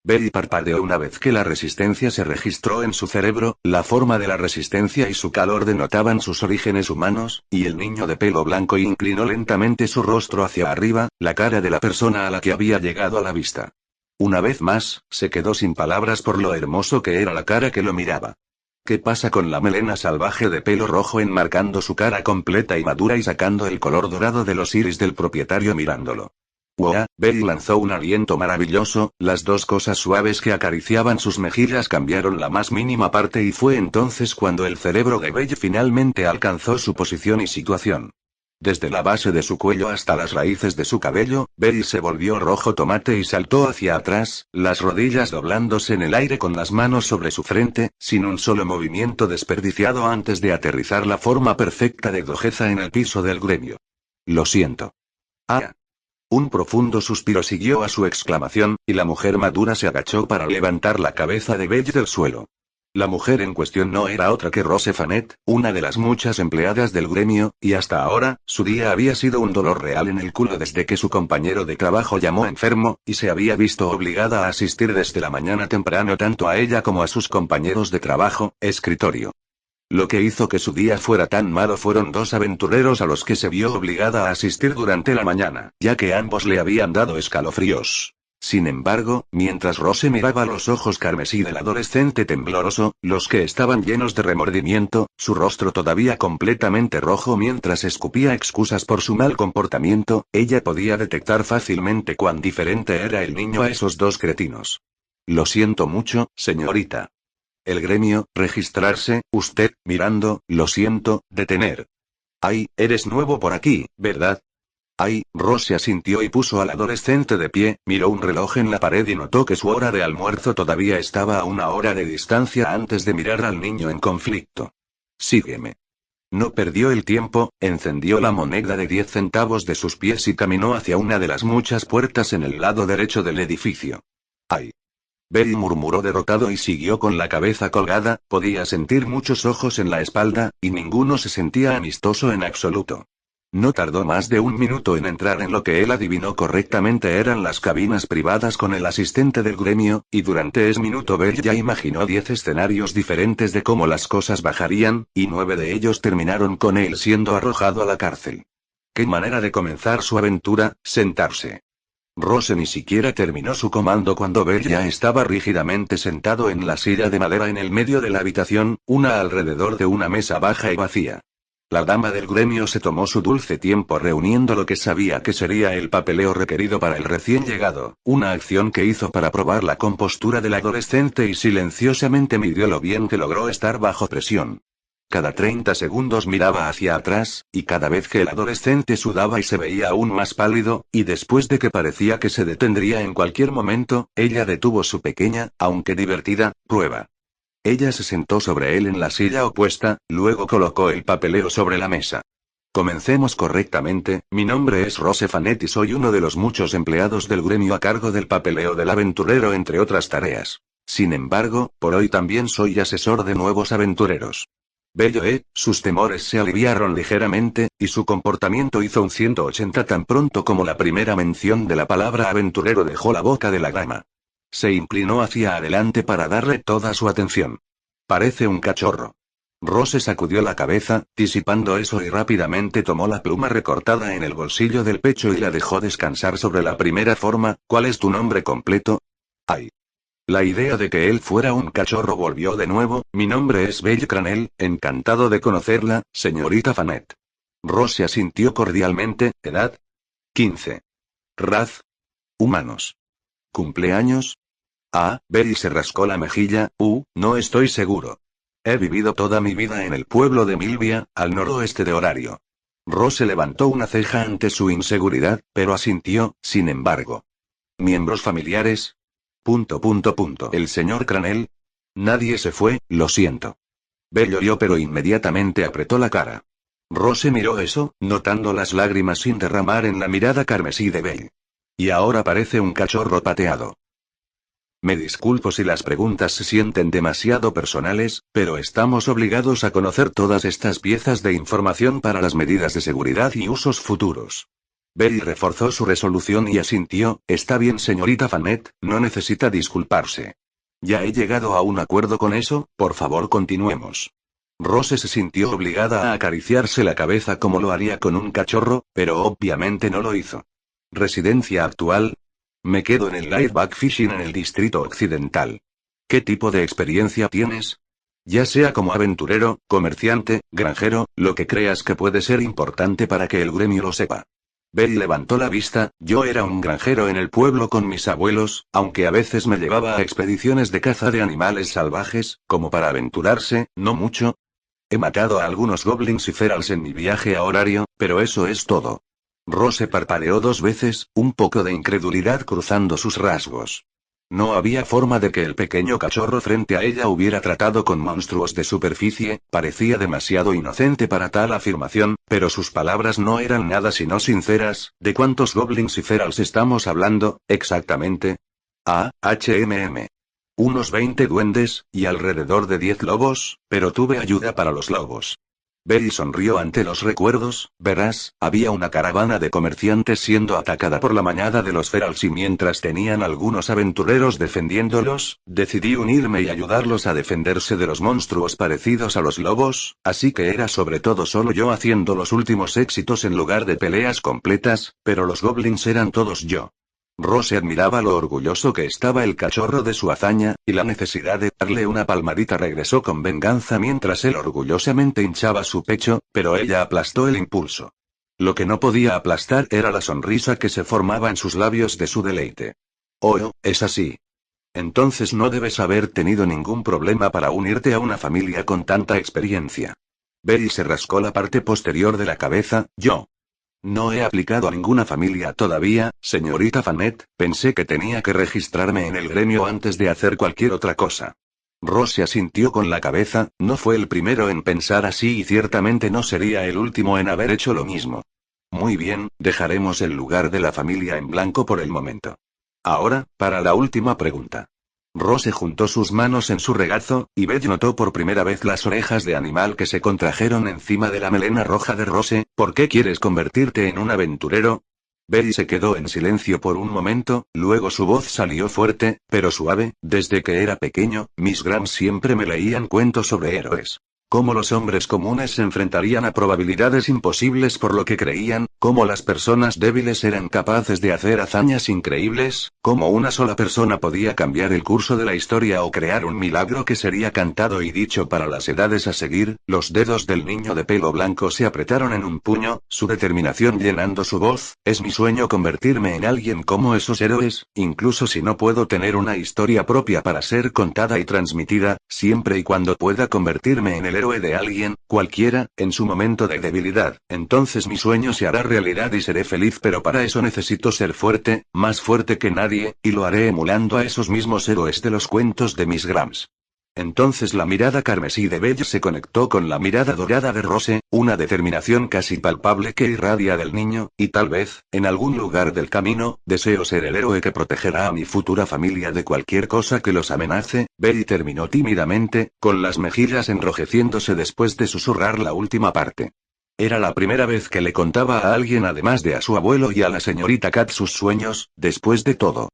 Belle parpadeó una vez que la resistencia se registró en su cerebro, la forma de la resistencia y su calor denotaban sus orígenes humanos, y el niño de pelo blanco inclinó lentamente su rostro hacia arriba, la cara de la persona a la que había llegado a la vista. Una vez más, se quedó sin palabras por lo hermoso que era la cara que lo miraba. ¿Qué pasa con la melena salvaje de pelo rojo enmarcando su cara completa y madura y sacando el color dorado de los iris del propietario mirándolo? ¡Wow! Belly lanzó un aliento maravilloso, las dos cosas suaves que acariciaban sus mejillas cambiaron la más mínima parte y fue entonces cuando el cerebro de Belly finalmente alcanzó su posición y situación. Desde la base de su cuello hasta las raíces de su cabello, Belly se volvió rojo tomate y saltó hacia atrás, las rodillas doblándose en el aire con las manos sobre su frente, sin un solo movimiento desperdiciado antes de aterrizar la forma perfecta de dojeza en el piso del gremio. Lo siento. Ah. Un profundo suspiro siguió a su exclamación, y la mujer madura se agachó para levantar la cabeza de Belly del suelo. La mujer en cuestión no era otra que Rose Fanet, una de las muchas empleadas del gremio, y hasta ahora, su día había sido un dolor real en el culo desde que su compañero de trabajo llamó enfermo, y se había visto obligada a asistir desde la mañana temprano tanto a ella como a sus compañeros de trabajo, escritorio. Lo que hizo que su día fuera tan malo fueron dos aventureros a los que se vio obligada a asistir durante la mañana, ya que ambos le habían dado escalofríos. Sin embargo, mientras Rose miraba los ojos carmesí del adolescente tembloroso, los que estaban llenos de remordimiento, su rostro todavía completamente rojo mientras escupía excusas por su mal comportamiento, ella podía detectar fácilmente cuán diferente era el niño a esos dos cretinos. Lo siento mucho, señorita. El gremio, registrarse, usted, mirando, lo siento, detener. Ay, eres nuevo por aquí, ¿verdad? Ay, Rose asintió y puso al adolescente de pie, miró un reloj en la pared y notó que su hora de almuerzo todavía estaba a una hora de distancia antes de mirar al niño en conflicto. Sígueme. No perdió el tiempo, encendió la moneda de 10 centavos de sus pies y caminó hacia una de las muchas puertas en el lado derecho del edificio. Ay. Belly murmuró derrotado y siguió con la cabeza colgada, podía sentir muchos ojos en la espalda, y ninguno se sentía amistoso en absoluto. No tardó más de un minuto en entrar en lo que él adivinó correctamente eran las cabinas privadas con el asistente del gremio, y durante ese minuto Belly ya imaginó 10 escenarios diferentes de cómo las cosas bajarían, y 9 de ellos terminaron con él siendo arrojado a la cárcel. ¿Qué manera de comenzar su aventura? Sentarse. Rose ni siquiera terminó su comando cuando Belly ya estaba rígidamente sentado en la silla de madera en el medio de la habitación, una alrededor de una mesa baja y vacía. La dama del gremio se tomó su dulce tiempo reuniendo lo que sabía que sería el papeleo requerido para el recién llegado, una acción que hizo para probar la compostura del adolescente y silenciosamente midió lo bien que logró estar bajo presión. Cada 30 segundos miraba hacia atrás, y cada vez que el adolescente sudaba y se veía aún más pálido, y después de que parecía que se detendría en cualquier momento, ella detuvo su pequeña, aunque divertida, prueba. Ella se sentó sobre él en la silla opuesta, luego colocó el papeleo sobre la mesa. Comencemos correctamente, mi nombre es Rose Fanet y soy uno de los muchos empleados del gremio a cargo del papeleo del aventurero entre otras tareas. Sin embargo, por hoy también soy asesor de nuevos aventureros. Bello, sus temores se aliviaron ligeramente, y su comportamiento hizo un 180 tan pronto como la primera mención de la palabra aventurero dejó la boca de la dama. Se inclinó hacia adelante para darle toda su atención. Parece un cachorro. Rose sacudió la cabeza, disipando eso y rápidamente tomó la pluma recortada en el bolsillo del pecho y la dejó descansar sobre la primera forma. ¿Cuál es tu nombre completo? Ay. La idea de que él fuera un cachorro volvió de nuevo. Mi nombre es Belly Cranel, encantado de conocerla, señorita Fanet. Rose asintió cordialmente. ¿Edad? 15. Raz. Humanos. ¿Cumpleaños? Ah, Belly se rascó la mejilla. No estoy seguro. He vivido toda mi vida en el pueblo de Milvia, al noroeste de Horario. Rose levantó una ceja ante su inseguridad, pero asintió, sin embargo. ¿Miembros familiares? El señor Cranel. Nadie se fue, lo siento. Belly oyó pero inmediatamente apretó la cara. Rose miró eso, notando las lágrimas sin derramar en la mirada carmesí de Belly. Y ahora parece un cachorro pateado. Me disculpo si las preguntas se sienten demasiado personales, pero estamos obligados a conocer todas estas piezas de información para las medidas de seguridad y usos futuros. Belly reforzó su resolución y asintió. Está bien, señorita Fanet, no necesita disculparse. Ya he llegado a un acuerdo con eso, por favor continuemos. Rose se sintió obligada a acariciarse la cabeza como lo haría con un cachorro, pero obviamente no lo hizo. ¿Residencia actual? Me quedo en el Lightback Fishing en el distrito occidental. ¿Qué tipo de experiencia tienes? Ya sea como aventurero, comerciante, granjero, lo que creas que puede ser importante para que el gremio lo sepa. Belly levantó la vista. Yo era un granjero en el pueblo con mis abuelos, aunque a veces me llevaba a expediciones de caza de animales salvajes, como para aventurarse, no mucho. He matado a algunos goblins y ferals en mi viaje a Horario, pero eso es todo. Rose parpadeó 2 veces, un poco de incredulidad cruzando sus rasgos. No había forma de que el pequeño cachorro frente a ella hubiera tratado con monstruos de superficie, parecía demasiado inocente para tal afirmación, pero sus palabras no eran nada sino sinceras. ¿De cuántos goblins y ferals estamos hablando, exactamente? Unos 20 duendes, y alrededor de 10 lobos, pero tuve ayuda para los lobos. Belly sonrió ante los recuerdos. Verás, había una caravana de comerciantes siendo atacada por la manada de los ferals y mientras tenían algunos aventureros defendiéndolos, decidí unirme y ayudarlos a defenderse de los monstruos parecidos a los lobos, así que era sobre todo solo yo haciendo los últimos éxitos en lugar de peleas completas, pero los goblins eran todos yo. Rose admiraba lo orgulloso que estaba el cachorro de su hazaña, y la necesidad de darle una palmadita regresó con venganza mientras él orgullosamente hinchaba su pecho, pero ella aplastó el impulso. Lo que no podía aplastar era la sonrisa que se formaba en sus labios de su deleite. Oh, es así. Entonces no debes haber tenido ningún problema para unirte a una familia con tanta experiencia. Belly se rascó la parte posterior de la cabeza. Yo no he aplicado a ninguna familia todavía, señorita Fanet, pensé que tenía que registrarme en el gremio antes de hacer cualquier otra cosa. Rose asintió con la cabeza, no fue el primero en pensar así y ciertamente no sería el último en haber hecho lo mismo. Muy bien, dejaremos el lugar de la familia en blanco por el momento. Ahora, para la última pregunta. Rose juntó sus manos en su regazo, y Belle notó por primera vez las orejas de animal que se contrajeron encima de la melena roja de Rose. ¿Por qué quieres convertirte en un aventurero? Belle se quedó en silencio por un momento, luego su voz salió fuerte, pero suave. Desde que era pequeño, Miss Graham siempre me leían cuentos sobre héroes. Cómo los hombres comunes se enfrentarían a probabilidades imposibles por lo que creían, cómo las personas débiles eran capaces de hacer hazañas increíbles, cómo una sola persona podía cambiar el curso de la historia o crear un milagro que sería cantado y dicho para las edades a seguir. Los dedos del niño de pelo blanco se apretaron en un puño, su determinación llenando su voz. Es mi sueño convertirme en alguien como esos héroes, incluso si no puedo tener una historia propia para ser contada y transmitida, siempre y cuando pueda convertirme en el héroe de alguien, cualquiera, en su momento de debilidad, entonces mi sueño se hará realidad y seré feliz, pero para eso necesito ser fuerte, más fuerte que nadie, y lo haré emulando a esos mismos héroes de los cuentos de Miss Grams. Entonces la mirada carmesí de Belle se conectó con la mirada dorada de Rose, una determinación casi palpable que irradia del niño, y tal vez, en algún lugar del camino, deseo ser el héroe que protegerá a mi futura familia de cualquier cosa que los amenace. Belle terminó tímidamente, con las mejillas enrojeciéndose después de susurrar la última parte. Era la primera vez que le contaba a alguien además de a su abuelo y a la señorita Cat sus sueños, después de todo.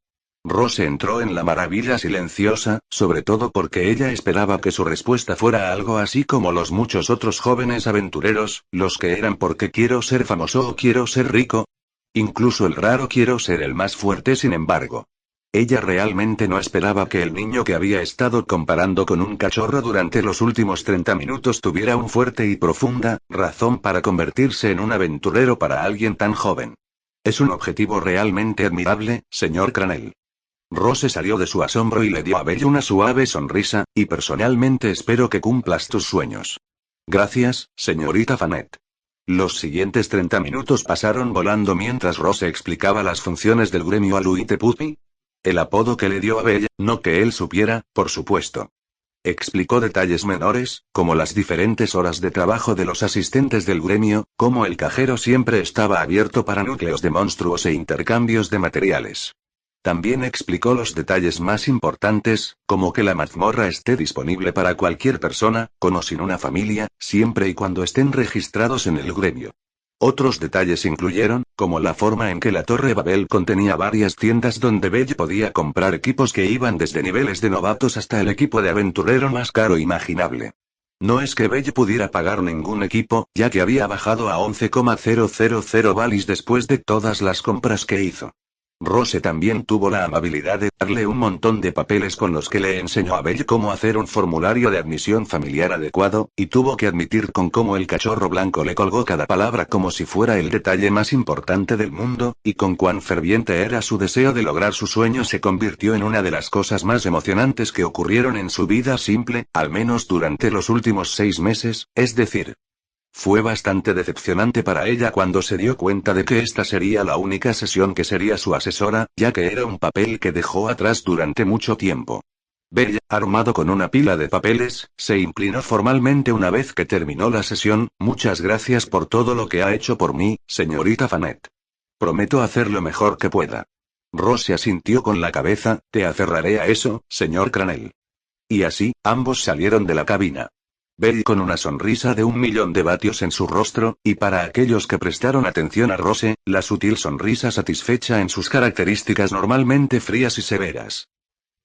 Rose entró en la maravilla silenciosa, sobre todo porque ella esperaba que su respuesta fuera algo así como los muchos otros jóvenes aventureros, los que eran porque quiero ser famoso o quiero ser rico. Incluso el raro quiero ser el más fuerte. Sin embargo, ella realmente no esperaba que el niño que había estado comparando con un cachorro durante los últimos 30 minutos tuviera una fuerte y profunda razón para convertirse en un aventurero para alguien tan joven. Es un objetivo realmente admirable, señor Cranell. Rose salió de su asombro y le dio a Belle una suave sonrisa, y personalmente espero que cumplas tus sueños. Gracias, señorita Fanet. Los siguientes 30 minutos pasaron volando mientras Rose explicaba las funciones del gremio a Louis Puppy. El apodo que le dio a Belle, no que él supiera, por supuesto. Explicó detalles menores, como las diferentes horas de trabajo de los asistentes del gremio, cómo el cajero siempre estaba abierto para núcleos de monstruos e intercambios de materiales. También explicó los detalles más importantes, como que la mazmorra esté disponible para cualquier persona, con o sin una familia, siempre y cuando estén registrados en el gremio. Otros detalles incluyeron, como la forma en que la Torre Babel contenía varias tiendas donde Belle podía comprar equipos que iban desde niveles de novatos hasta el equipo de aventurero más caro imaginable. No es que Belle pudiera pagar ningún equipo, ya que había bajado a 11,000 valis después de todas las compras que hizo. Rose también tuvo la amabilidad de darle un montón de papeles con los que le enseñó a Belle cómo hacer un formulario de admisión familiar adecuado, y tuvo que admitir con cómo el cachorro blanco le colgó cada palabra como si fuera el detalle más importante del mundo, y con cuán ferviente era su deseo de lograr su sueño se convirtió en una de las cosas más emocionantes que ocurrieron en su vida simple, al menos durante los últimos 6 meses, es decir, fue bastante decepcionante para ella cuando se dio cuenta de que esta sería la única sesión que sería su asesora, ya que era un papel que dejó atrás durante mucho tiempo. Bella, armado con una pila de papeles, se inclinó formalmente una vez que terminó la sesión. Muchas gracias por todo lo que ha hecho por mí, señorita Fanet. Prometo hacer lo mejor que pueda. Rose asintió con la cabeza, te aferraré a eso, señor Cranell. Y así, ambos salieron de la cabina. Belle con una sonrisa de 1.000.000 de vatios en su rostro, y para aquellos que prestaron atención a Rose, la sutil sonrisa satisfecha en sus características normalmente frías y severas.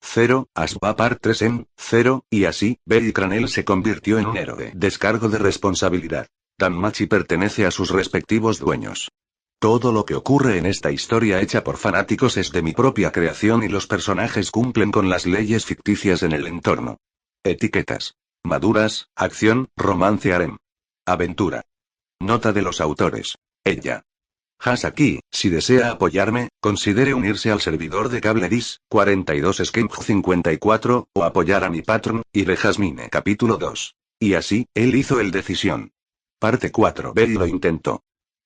0, Asba Part 3 en 0, y así, Belle Cranell se convirtió en un héroe. Descargo de responsabilidad. Danmachi pertenece a sus respectivos dueños. Todo lo que ocurre en esta historia hecha por fanáticos es de mi propia creación y los personajes cumplen con las leyes ficticias en el entorno. Etiquetas. Maduras, acción, romance harem. Aventura. Nota de los autores. Ella. Hasaki, si desea apoyarme, considere unirse al servidor de CableDis, 42 Skimp 54, o apoyar a mi patrón, Ire Jasmine. Capítulo 2. Y así, él hizo el decisión. Parte 4. Belle lo intentó.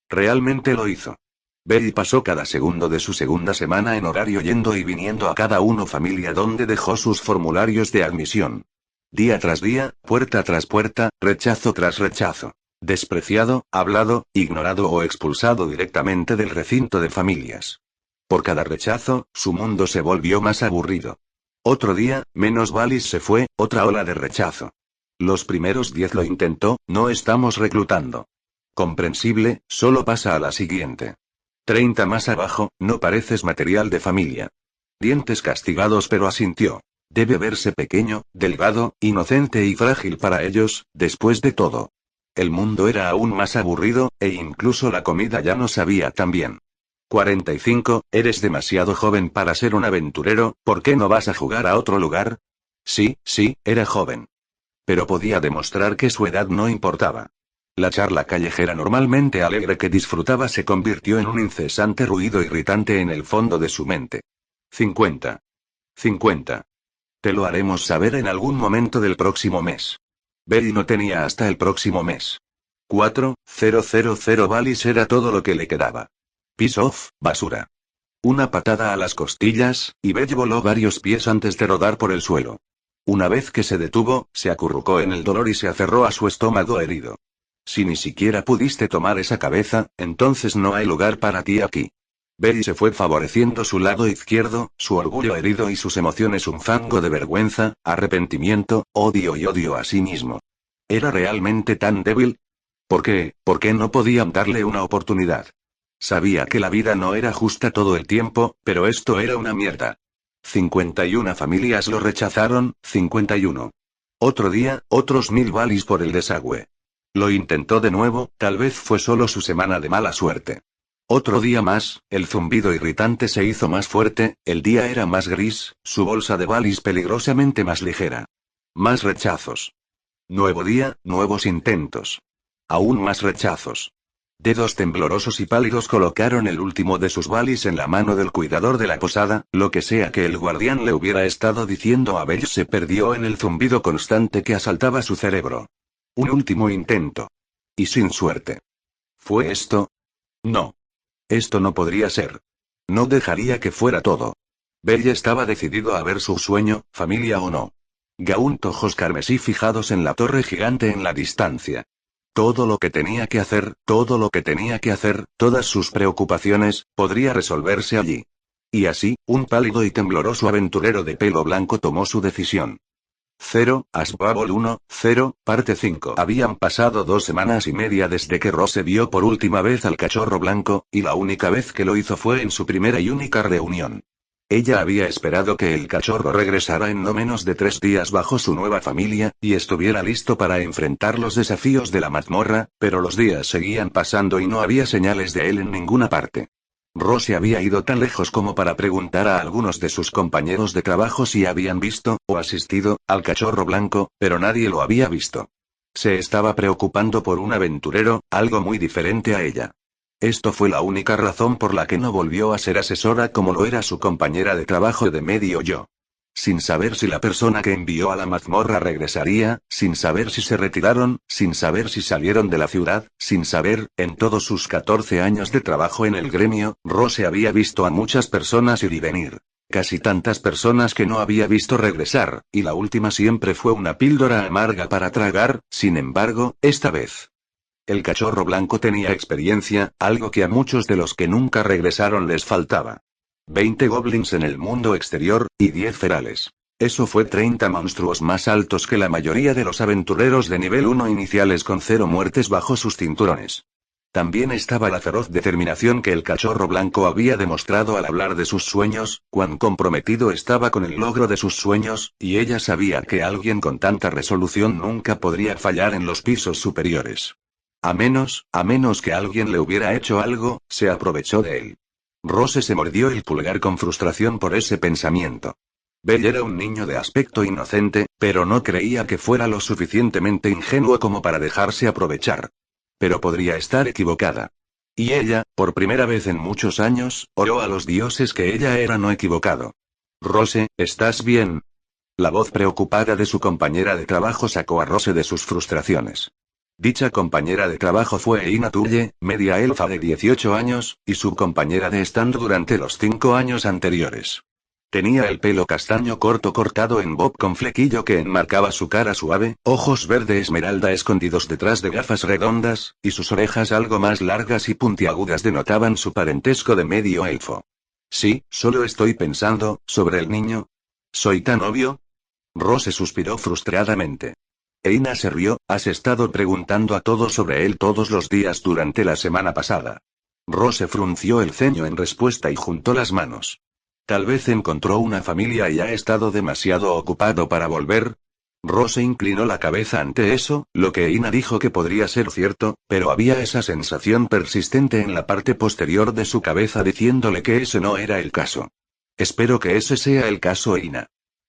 Realmente lo hizo. Belle pasó cada segundo de su segunda semana en horario yendo y viniendo a cada uno familia donde dejó sus formularios de admisión. Día tras día, puerta tras puerta, rechazo tras rechazo. Despreciado, hablado, ignorado o expulsado directamente del recinto de familias. Por cada rechazo, su mundo se volvió más aburrido. Otro día, menos Valis se fue, otra ola de rechazo. Los primeros 10 lo intentó, no estamos reclutando. Comprensible, solo pasa a la siguiente. 30 más abajo, no pareces material de familia. Dientes castigados pero asintió. Debe verse pequeño, delgado, inocente y frágil para ellos, después de todo. El mundo era aún más aburrido, e incluso la comida ya no sabía tan bien. 45, eres demasiado joven para ser un aventurero, ¿por qué no vas a jugar a otro lugar? Sí, era joven. Pero podía demostrar que su edad no importaba. La charla callejera normalmente alegre que disfrutaba se convirtió en un incesante ruido irritante en el fondo de su mente. 50. Te lo haremos saber en algún momento del próximo mes. Belle no tenía hasta el próximo mes. 4,000 Valis era todo lo que le quedaba. Piece off, basura. Una patada a las costillas, y Belle voló varios pies antes de rodar por el suelo. Una vez que se detuvo, se acurrucó en el dolor y se aferró a su estómago herido. Si ni siquiera pudiste tomar esa cabeza, entonces no hay lugar para ti aquí. Belle se fue favoreciendo su lado izquierdo, su orgullo herido y sus emociones un fango de vergüenza, arrepentimiento, odio y odio a sí mismo. ¿Era realmente tan débil? ¿Por qué no podían darle una oportunidad? Sabía que la vida no era justa todo el tiempo, pero esto era una mierda. 51 familias lo rechazaron, 51. Otro día, otros 1000 Valis por el desagüe. Lo intentó de nuevo, tal vez fue solo su semana de mala suerte. Otro día más, el zumbido irritante se hizo más fuerte, el día era más gris, su bolsa de Valis peligrosamente más ligera. Más rechazos. Nuevo día, nuevos intentos. Aún más rechazos. Dedos temblorosos y pálidos colocaron el último de sus Valis en la mano del cuidador de la posada, lo que sea que el guardián le hubiera estado diciendo a Belle se perdió en el zumbido constante que asaltaba su cerebro. Un último intento. Y sin suerte. ¿Fue esto? No. Esto no podría ser. No dejaría que fuera todo. Belle estaba decidido a ver su sueño, familia o no. Gaunt ojos carmesí fijados en la torre gigante en la distancia. Todo lo que tenía que hacer, todas sus preocupaciones, podría resolverse allí. Y así, un pálido y tembloroso aventurero de pelo blanco tomó su decisión. 0, Asbabble 1, 0, parte 5. Habían pasado 2 semanas y media desde que Rose vio por última vez al cachorro blanco, y la única vez que lo hizo fue en su primera y única reunión. Ella había esperado que el cachorro regresara en no menos de 3 días bajo su nueva familia, y estuviera listo para enfrentar los desafíos de la mazmorra, pero los días seguían pasando y no había señales de él en ninguna parte. Rose había ido tan lejos como para preguntar a algunos de sus compañeros de trabajo si habían visto, o asistido, al cachorro blanco, pero nadie lo había visto. Se estaba preocupando por un aventurero, algo muy diferente a ella. Esto fue la única razón por la que no volvió a ser asesora como lo era su compañera de trabajo de medio yo. Sin saber si la persona que envió a la mazmorra regresaría, sin saber si se retiraron, sin saber si salieron de la ciudad, sin saber, en todos sus 14 años de trabajo en el gremio, Rose había visto a muchas personas ir y venir. Casi tantas personas que no había visto regresar, y la última siempre fue una píldora amarga para tragar, sin embargo, esta vez. El cachorro blanco tenía experiencia, algo que a muchos de los que nunca regresaron les faltaba. 20 goblins en el mundo exterior, y 10 ferales. Eso fue 30 monstruos más altos que la mayoría de los aventureros de nivel 1 iniciales con 0 muertes bajo sus cinturones. También estaba la feroz determinación que el cachorro blanco había demostrado al hablar de sus sueños, cuán comprometido estaba con el logro de sus sueños, y ella sabía que alguien con tanta resolución nunca podría fallar en los pisos superiores. A menos que alguien le hubiera hecho algo, se aprovechó de él. Rose se mordió el pulgar con frustración por ese pensamiento. Belle era un niño de aspecto inocente, pero no creía que fuera lo suficientemente ingenuo como para dejarse aprovechar. Pero podría estar equivocada. Y ella, por primera vez en muchos años, oró a los dioses que ella era no equivocado. Rose, ¿estás bien? La voz preocupada de su compañera de trabajo sacó a Rose de sus frustraciones. Dicha compañera de trabajo fue Eina Tulle, media elfa de 18 años, y su compañera de stand durante los 5 años anteriores. Tenía el pelo castaño corto cortado en bob con flequillo que enmarcaba su cara suave, ojos verde esmeralda escondidos detrás de gafas redondas, y sus orejas algo más largas y puntiagudas denotaban su parentesco de medio elfo. Sí, solo estoy pensando, sobre el niño. ¿Soy tan obvio? Rose suspiró frustradamente. Eina se rió, has estado preguntando a todos sobre él todos los días durante la semana pasada. Rose frunció el ceño en respuesta y juntó las manos. Tal vez encontró una familia y ha estado demasiado ocupado para volver. Rose inclinó la cabeza ante eso, lo que Eina dijo que podría ser cierto, pero había esa sensación persistente en la parte posterior de su cabeza diciéndole que ese no era el caso. Espero que ese sea el caso, Eina.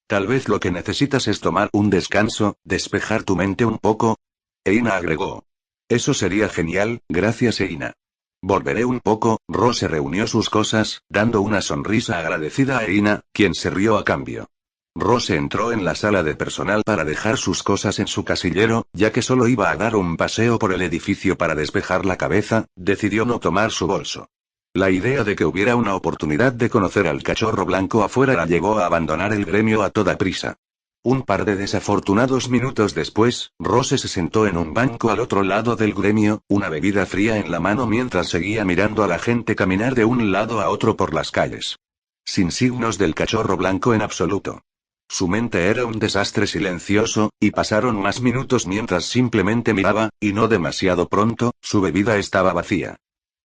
Tal vez lo que necesitas es tomar un descanso, despejar tu mente un poco. Eina agregó. Eso sería genial, gracias Eina. Volveré un poco. Rose reunió sus cosas, dando una sonrisa agradecida a Eina, quien se rió a cambio. Rose entró en la sala de personal para dejar sus cosas en su casillero, ya que solo iba a dar un paseo por el edificio para despejar la cabeza, decidió no tomar su bolso. La idea de que hubiera una oportunidad de conocer al cachorro blanco afuera la llevó a abandonar el gremio a toda prisa. Un par de desafortunados minutos después, Rose se sentó en un banco al otro lado del gremio, una bebida fría en la mano mientras seguía mirando a la gente caminar de un lado a otro por las calles. Sin signos del cachorro blanco en absoluto. Su mente era un desastre silencioso, y pasaron más minutos mientras simplemente miraba, y no demasiado pronto, su bebida estaba vacía.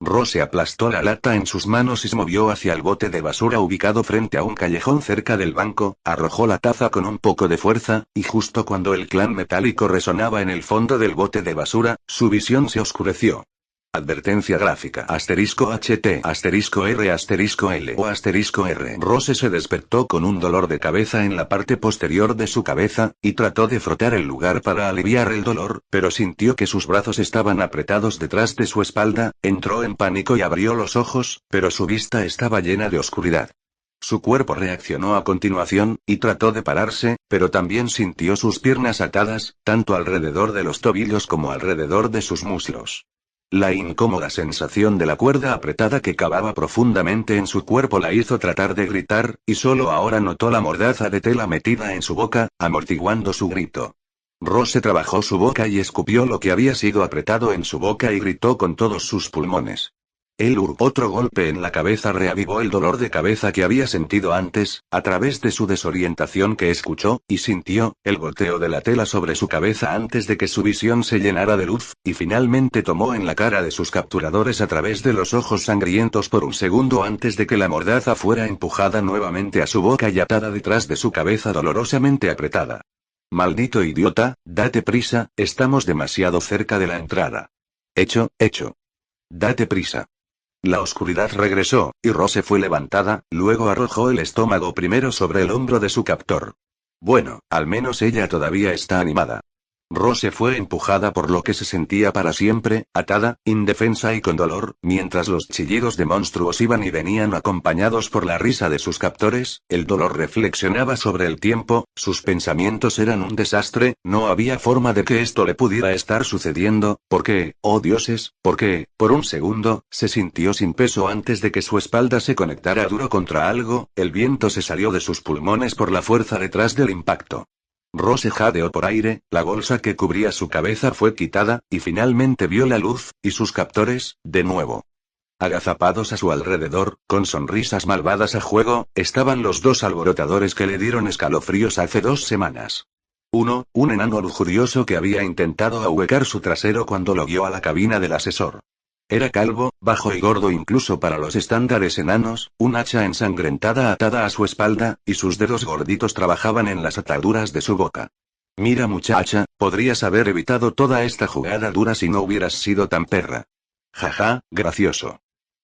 Rose aplastó la lata en sus manos y se movió hacia el bote de basura ubicado frente a un callejón cerca del banco, arrojó la taza con un poco de fuerza, y justo cuando el clan metálico resonaba en el fondo del bote de basura, su visión se oscureció. Advertencia gráfica. *HT, *R, *L o *R. Rose se despertó con un dolor de cabeza en la parte posterior de su cabeza, y trató de frotar el lugar para aliviar el dolor, pero sintió que sus brazos estaban apretados detrás de su espalda, entró en pánico y abrió los ojos, pero su vista estaba llena de oscuridad. Su cuerpo reaccionó a continuación, y trató de pararse, pero también sintió sus piernas atadas, tanto alrededor de los tobillos como alrededor de sus muslos. La incómoda sensación de la cuerda apretada que cavaba profundamente en su cuerpo la hizo tratar de gritar, y solo ahora notó la mordaza de tela metida en su boca, amortiguando su grito. Rose trabajó su boca y escupió lo que había sido apretado en su boca y gritó con todos sus pulmones. Otro golpe en la cabeza reavivó el dolor de cabeza que había sentido antes, a través de su desorientación que escuchó, y sintió, el goteo de la tela sobre su cabeza antes de que su visión se llenara de luz, y finalmente tomó en la cara de sus capturadores a través de los ojos sangrientos por un segundo antes de que la mordaza fuera empujada nuevamente a su boca y atada detrás de su cabeza dolorosamente apretada. Maldito idiota, date prisa, estamos demasiado cerca de la entrada. Hecho. Date prisa. La oscuridad regresó, y Rose fue levantada, luego arrojó el estómago primero sobre el hombro de su captor. Bueno, al menos ella todavía está animada. Rose fue empujada por lo que se sentía para siempre, atada, indefensa y con dolor, mientras los chillidos de monstruos iban y venían acompañados por la risa de sus captores. El dolor reflexionaba sobre el tiempo, sus pensamientos eran un desastre, no había forma de que esto le pudiera estar sucediendo. ¿Por qué, oh dioses, por qué? Por un segundo, se sintió sin peso antes de que su espalda se conectara duro contra algo, el viento se salió de sus pulmones por la fuerza detrás del impacto. Rose jadeó por aire, la bolsa que cubría su cabeza fue quitada, y finalmente vio la luz, y sus captores, de nuevo. Agazapados a su alrededor, con sonrisas malvadas a juego, estaban los dos alborotadores que le dieron escalofríos hace 2 semanas. Uno, un enano lujurioso que había intentado ahuecar su trasero cuando lo guió a la cabina del asesor. Era calvo, bajo y gordo incluso para los estándares enanos, un hacha ensangrentada atada a su espalda, y sus dedos gorditos trabajaban en las ataduras de su boca. Mira muchacha, podrías haber evitado toda esta jugada dura si no hubieras sido tan perra. Jaja, gracioso.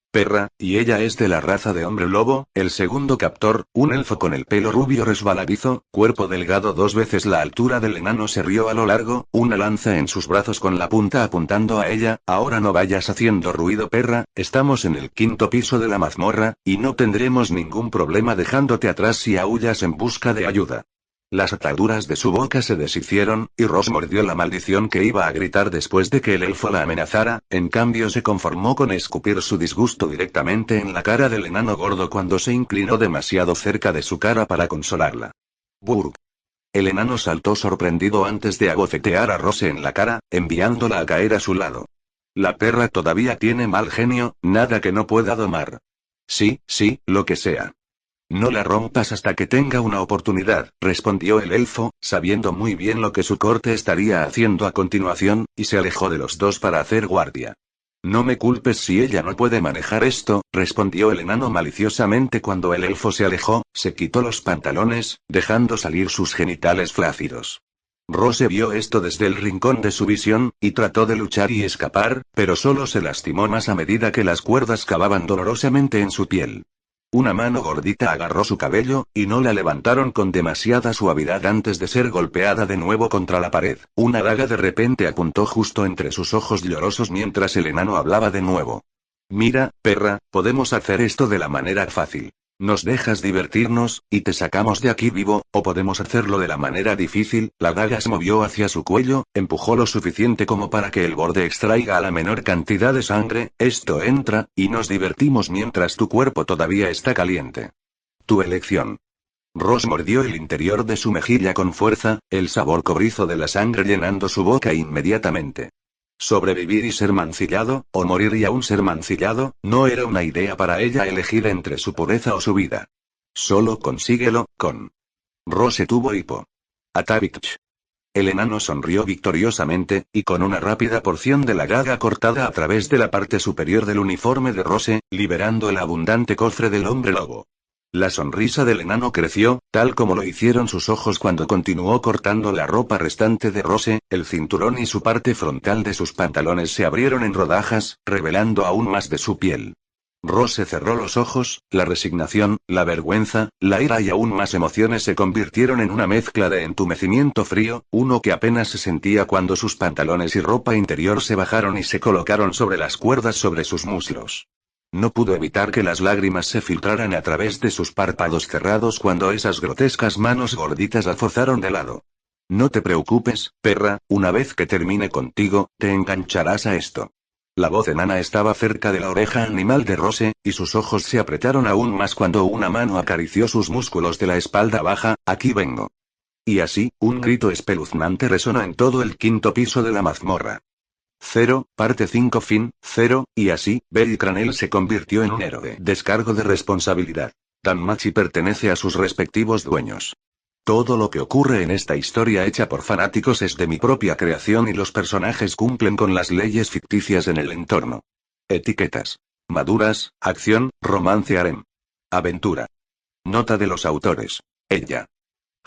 Perra, y ella es de la raza de hombre lobo. El segundo captor, un elfo con el pelo rubio resbaladizo, cuerpo delgado 2 veces la altura del enano, se rió a lo largo, una lanza en sus brazos con la punta apuntando a ella. Ahora no vayas haciendo ruido perra, estamos en el 5.º piso de la mazmorra, y no tendremos ningún problema dejándote atrás si aúllas en busca de ayuda. Las ataduras de su boca se deshicieron, y Rose mordió la maldición que iba a gritar después de que el elfo la amenazara. En cambio se conformó con escupir su disgusto directamente en la cara del enano gordo cuando se inclinó demasiado cerca de su cara para consolarla. Burg. El enano saltó sorprendido antes de abofetear a Rose en la cara, enviándola a caer a su lado. La perra todavía tiene mal genio, nada que no pueda domar. Sí, lo que sea. No la rompas hasta que tenga una oportunidad, respondió el elfo, sabiendo muy bien lo que su corte estaría haciendo a continuación, y se alejó de los dos para hacer guardia. No me culpes si ella no puede manejar esto, respondió el enano maliciosamente cuando el elfo se alejó, se quitó los pantalones, dejando salir sus genitales flácidos. Rose vio esto desde el rincón de su visión, y trató de luchar y escapar, pero solo se lastimó más a medida que las cuerdas cavaban dolorosamente en su piel. Una mano gordita agarró su cabello, y no la levantaron con demasiada suavidad antes de ser golpeada de nuevo contra la pared. Una daga de repente apuntó justo entre sus ojos llorosos mientras el enano hablaba de nuevo. Mira, perra, podemos hacer esto de la manera fácil. Nos dejas divertirnos, y te sacamos de aquí vivo, o podemos hacerlo de la manera difícil. La daga se movió hacia su cuello, empujó lo suficiente como para que el borde extraiga la menor cantidad de sangre. Esto entra, y nos divertimos mientras tu cuerpo todavía está caliente. Tu elección. Ross mordió el interior de su mejilla con fuerza, el sabor cobrizo de la sangre llenando su boca inmediatamente. Sobrevivir y ser mancillado, o morir y aún ser mancillado, no era una idea para ella elegir entre su pureza o su vida. Solo consíguelo, con. Rose tuvo hipo. Atavich. El enano sonrió victoriosamente, y con una rápida porción de la daga cortada a través de la parte superior del uniforme de Rose, liberando el abundante cofre del hombre lobo. La sonrisa del enano creció, tal como lo hicieron sus ojos cuando continuó cortando la ropa restante de Rose. El cinturón y su parte frontal de sus pantalones se abrieron en rodajas, revelando aún más de su piel. Rose cerró los ojos, la resignación, la vergüenza, la ira y aún más emociones se convirtieron en una mezcla de entumecimiento frío, uno que apenas se sentía cuando sus pantalones y ropa interior se bajaron y se colocaron sobre las cuerdas sobre sus muslos. No pudo evitar que las lágrimas se filtraran a través de sus párpados cerrados cuando esas grotescas manos gorditas la forzaron de lado. No te preocupes, perra, una vez que termine contigo, te engancharás a esto. La voz enana estaba cerca de la oreja animal de Rose, y sus ojos se apretaron aún más cuando una mano acarició sus músculos de la espalda baja. Aquí vengo. Y así, un grito espeluznante resonó en todo el 5.º piso de la mazmorra. 0, parte 5 fin, 0, y así, Belcranel se convirtió en un héroe. Descargo de responsabilidad. Danmachi pertenece a sus respectivos dueños. Todo lo que ocurre en esta historia hecha por fanáticos es de mi propia creación y los personajes cumplen con las leyes ficticias en el entorno. Etiquetas. Maduras, acción, romance harem. Aventura. Nota de los autores. Ella.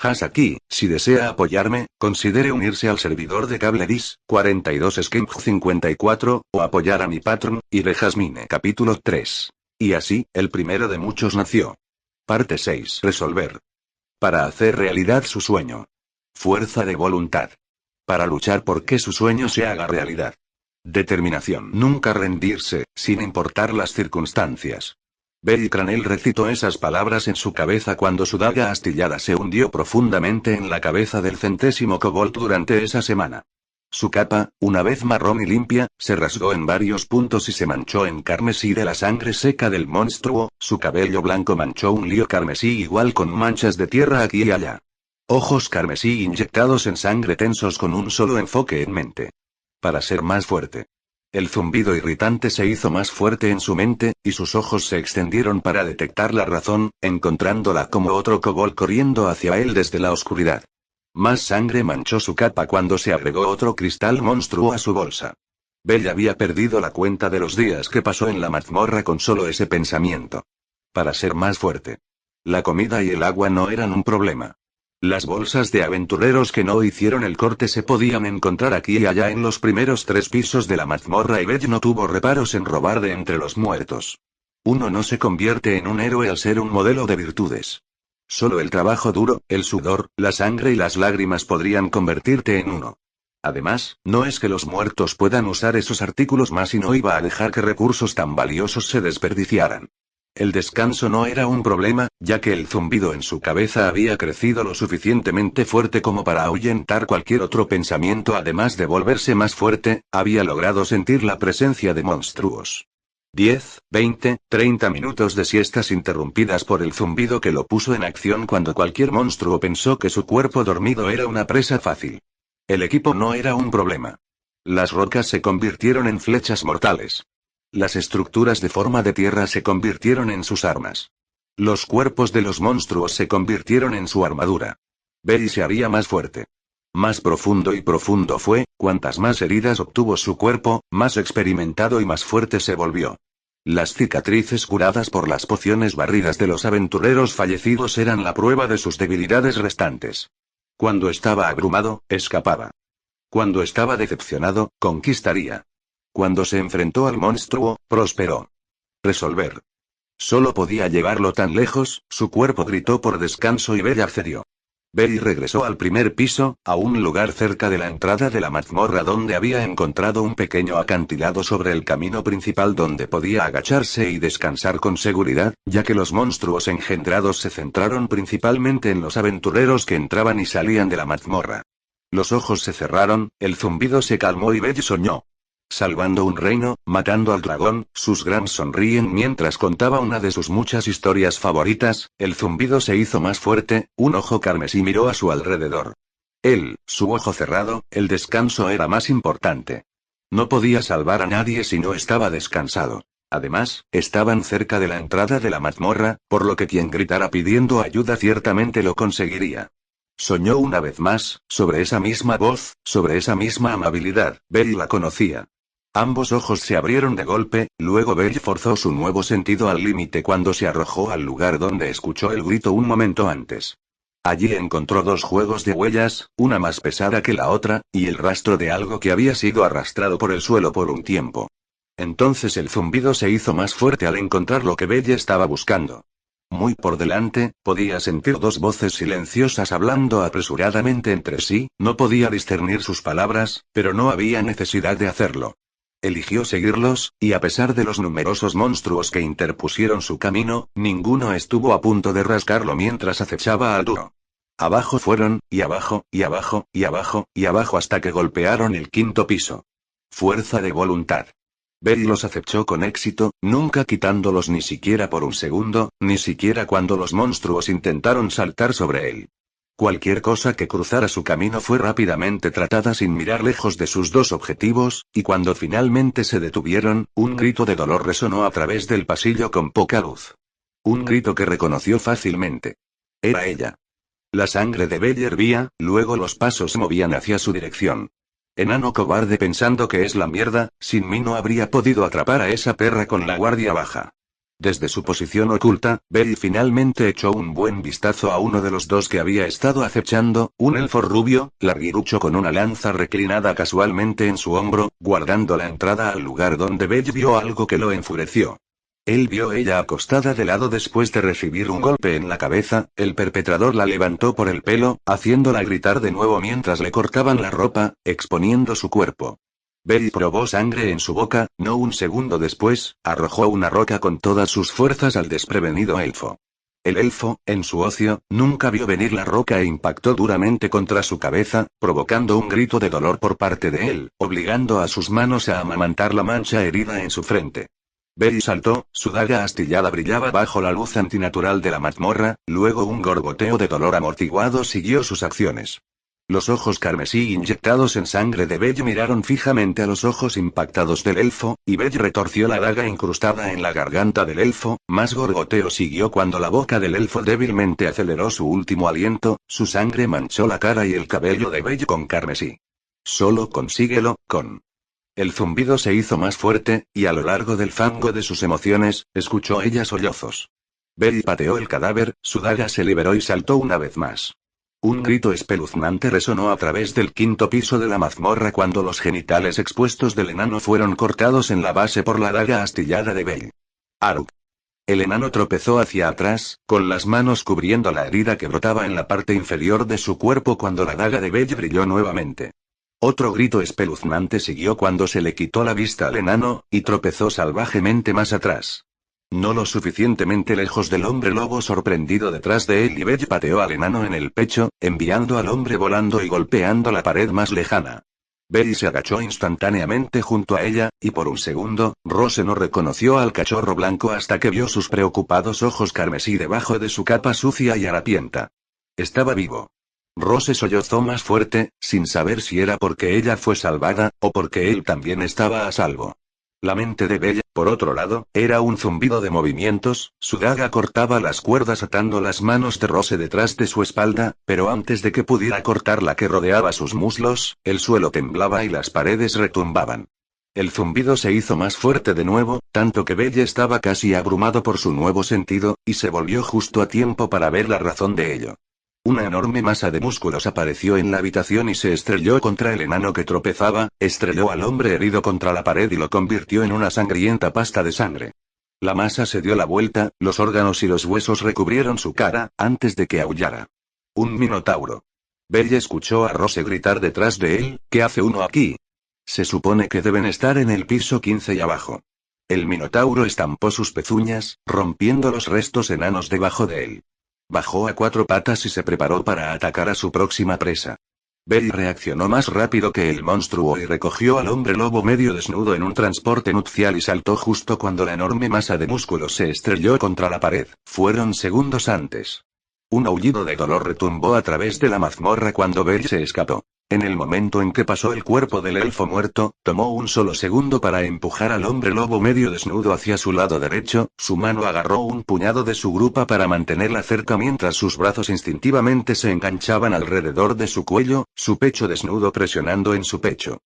Hasaki, si desea apoyarme, considere unirse al servidor de CableDis, 42 Skimp 54, o apoyar a mi patrón, Ire Jasmine. Capítulo 3. Y así, el primero de muchos nació. Parte 6. Resolver. Para hacer realidad su sueño. Fuerza de voluntad. Para luchar por que su sueño se haga realidad. Determinación. Nunca rendirse, sin importar las circunstancias. Belly Cranel recitó esas palabras en su cabeza cuando su daga astillada se hundió profundamente en la cabeza del 100º kobold durante esa semana. Su capa, una vez marrón y limpia, se rasgó en varios puntos y se manchó en carmesí de la sangre seca del monstruo, su cabello blanco manchó un lío carmesí igual con manchas de tierra aquí y allá. Ojos carmesí inyectados en sangre tensos con un solo enfoque en mente. Para ser más fuerte. El zumbido irritante se hizo más fuerte en su mente, y sus ojos se extendieron para detectar la razón, encontrándola como otro kobold corriendo hacia él desde la oscuridad. Más sangre manchó su capa cuando se agregó otro cristal monstruo a su bolsa. Bell había perdido la cuenta de los días que pasó en la mazmorra con solo ese pensamiento. Para ser más fuerte. La comida y el agua no eran un problema. Las bolsas de aventureros que no hicieron el corte se podían encontrar aquí y allá en los primeros 3 pisos de la mazmorra y Bell no tuvo reparos en robar de entre los muertos. Uno no se convierte en un héroe al ser un modelo de virtudes. Solo el trabajo duro, el sudor, la sangre y las lágrimas podrían convertirte en uno. Además, no es que los muertos puedan usar esos artículos más y no iba a dejar que recursos tan valiosos se desperdiciaran. El descanso no era un problema, ya que el zumbido en su cabeza había crecido lo suficientemente fuerte como para ahuyentar cualquier otro pensamiento. Además de volverse más fuerte, había logrado sentir la presencia de monstruos. 10, 20, 30 minutos de siestas interrumpidas por el zumbido que lo puso en acción cuando cualquier monstruo pensó que su cuerpo dormido era una presa fácil. El equipo no era un problema. Las rocas se convirtieron en flechas mortales. Las estructuras de forma de tierra se convirtieron en sus armas. Los cuerpos de los monstruos se convirtieron en su armadura. Belly se haría más fuerte. Más profundo y profundo fue, cuantas más heridas obtuvo su cuerpo, más experimentado y más fuerte se volvió. Las cicatrices curadas por las pociones barridas de los aventureros fallecidos eran la prueba de sus debilidades restantes. Cuando estaba abrumado, escapaba. Cuando estaba decepcionado, conquistaría. Cuando se enfrentó al monstruo, prosperó. Resolver. Solo podía llevarlo tan lejos, su cuerpo gritó por descanso y Bell accedió. Bell regresó al primer piso, a un lugar cerca de la entrada de la mazmorra donde había encontrado un pequeño acantilado sobre el camino principal donde podía agacharse y descansar con seguridad, ya que los monstruos engendrados se centraron principalmente en los aventureros que entraban y salían de la mazmorra. Los ojos se cerraron, el zumbido se calmó y Bell soñó. Salvando un reino, matando al dragón, sus Grams sonríen mientras contaba una de sus muchas historias favoritas, el zumbido se hizo más fuerte, un ojo carmesí miró a su alrededor. Él, su ojo cerrado, el descanso era más importante. No podía salvar a nadie si no estaba descansado. Además, estaban cerca de la entrada de la mazmorra, por lo que quien gritara pidiendo ayuda ciertamente lo conseguiría. Soñó una vez más, sobre esa misma voz, sobre esa misma amabilidad, Bell la conocía. Ambos ojos se abrieron de golpe, luego Bell forzó su nuevo sentido al límite cuando se arrojó al lugar donde escuchó el grito un momento antes. Allí encontró 2 juegos de huellas, una más pesada que la otra, y el rastro de algo que había sido arrastrado por el suelo por un tiempo. Entonces el zumbido se hizo más fuerte al encontrar lo que Bell estaba buscando. Muy por delante, podía sentir 2 voces silenciosas hablando apresuradamente entre sí, no podía discernir sus palabras, pero no había necesidad de hacerlo. Eligió seguirlos, y a pesar de los numerosos monstruos que interpusieron su camino, ninguno estuvo a punto de rascarlo mientras acechaba al dúo. Abajo fueron, y abajo, y abajo, y abajo, y abajo hasta que golpearon el 5º piso. Fuerza de voluntad. Bell los acechó con éxito, nunca quitándolos ni siquiera por un segundo, ni siquiera cuando los monstruos intentaron saltar sobre él. Cualquier cosa que cruzara su camino fue rápidamente tratada sin mirar lejos de sus 2 objetivos, y cuando finalmente se detuvieron, un grito de dolor resonó a través del pasillo con poca luz. Un grito que reconoció fácilmente. Era ella. La sangre de Bell hervía, luego los pasos se movían hacia su dirección. Enano cobarde pensando que es la mierda, sin mí no habría podido atrapar a esa perra con la guardia baja. Desde su posición oculta, Bell finalmente echó un buen vistazo a uno de los dos que había estado acechando, un elfo rubio, larguirucho con una lanza reclinada casualmente en su hombro, guardando la entrada al lugar donde Bell vio algo que lo enfureció. Él vio ella acostada de lado después de recibir un golpe en la cabeza, el perpetrador la levantó por el pelo, haciéndola gritar de nuevo mientras le cortaban la ropa, exponiendo su cuerpo. Bell probó sangre en su boca, no un segundo después, arrojó una roca con todas sus fuerzas al desprevenido elfo. El elfo, en su ocio, nunca vio venir la roca e impactó duramente contra su cabeza, provocando un grito de dolor por parte de él, obligando a sus manos a amamantar la mancha herida en su frente. Bell saltó, su daga astillada brillaba bajo la luz antinatural de la mazmorra, luego un gorgoteo de dolor amortiguado siguió sus acciones. Los ojos carmesí inyectados en sangre de Bell miraron fijamente a los ojos impactados del elfo, y Bell retorció la daga incrustada en la garganta del elfo, más gorgoteo siguió cuando la boca del elfo débilmente aceleró su último aliento, su sangre manchó la cara y el cabello de Bell con carmesí. Solo consíguelo, con. El zumbido se hizo más fuerte, y a lo largo del fango de sus emociones, escuchó ella sollozos. Bell pateó el cadáver, su daga se liberó y saltó una vez más. Un grito espeluznante resonó a través del quinto piso de la mazmorra cuando los genitales expuestos del enano fueron cortados en la base por la daga astillada de Bell. ¡Arug! El enano tropezó hacia atrás, con las manos cubriendo la herida que brotaba en la parte inferior de su cuerpo cuando la daga de Bell brilló nuevamente. Otro grito espeluznante siguió cuando se le quitó la vista al enano, y tropezó salvajemente más atrás. No lo suficientemente lejos del hombre lobo sorprendido detrás de él, y Bell pateó al enano en el pecho, enviando al hombre volando y golpeando la pared más lejana. Bell se agachó instantáneamente junto a ella, y por un segundo, Rose no reconoció al cachorro blanco hasta que vio sus preocupados ojos carmesí debajo de su capa sucia y harapienta. Estaba vivo. Rose sollozó más fuerte, sin saber si era porque ella fue salvada, o porque él también estaba a salvo. La mente de Bell, por otro lado, era un zumbido de movimientos, su daga cortaba las cuerdas atando las manos de Rose detrás de su espalda, pero antes de que pudiera cortar la que rodeaba sus muslos, el suelo temblaba y las paredes retumbaban. El zumbido se hizo más fuerte de nuevo, tanto que Bell estaba casi abrumado por su nuevo sentido, y se volvió justo a tiempo para ver la razón de ello. Una enorme masa de músculos apareció en la habitación y se estrelló contra el enano que tropezaba, estrelló al hombre herido contra la pared y lo convirtió en una sangrienta pasta de sangre. La masa se dio la vuelta, los órganos y los huesos recubrieron su cara, antes de que aullara. Un minotauro. Bell escuchó a Rose gritar detrás de él, ¿qué hace uno aquí? Se supone que deben estar en el piso 15 y abajo. El minotauro estampó sus pezuñas, rompiendo los restos enanos debajo de él. Bajó a 4 patas y se preparó para atacar a su próxima presa. Bell reaccionó más rápido que el monstruo y recogió al hombre lobo medio desnudo en un transporte nupcial y saltó justo cuando la enorme masa de músculos se estrelló contra la pared. Fueron segundos antes. Un aullido de dolor retumbó a través de la mazmorra cuando Bell se escapó. En el momento en que pasó el cuerpo del elfo muerto, tomó un solo segundo para empujar al hombre lobo medio desnudo hacia su lado derecho, su mano agarró un puñado de su grupa para mantenerla cerca mientras sus brazos instintivamente se enganchaban alrededor de su cuello, su pecho desnudo presionando en su pecho.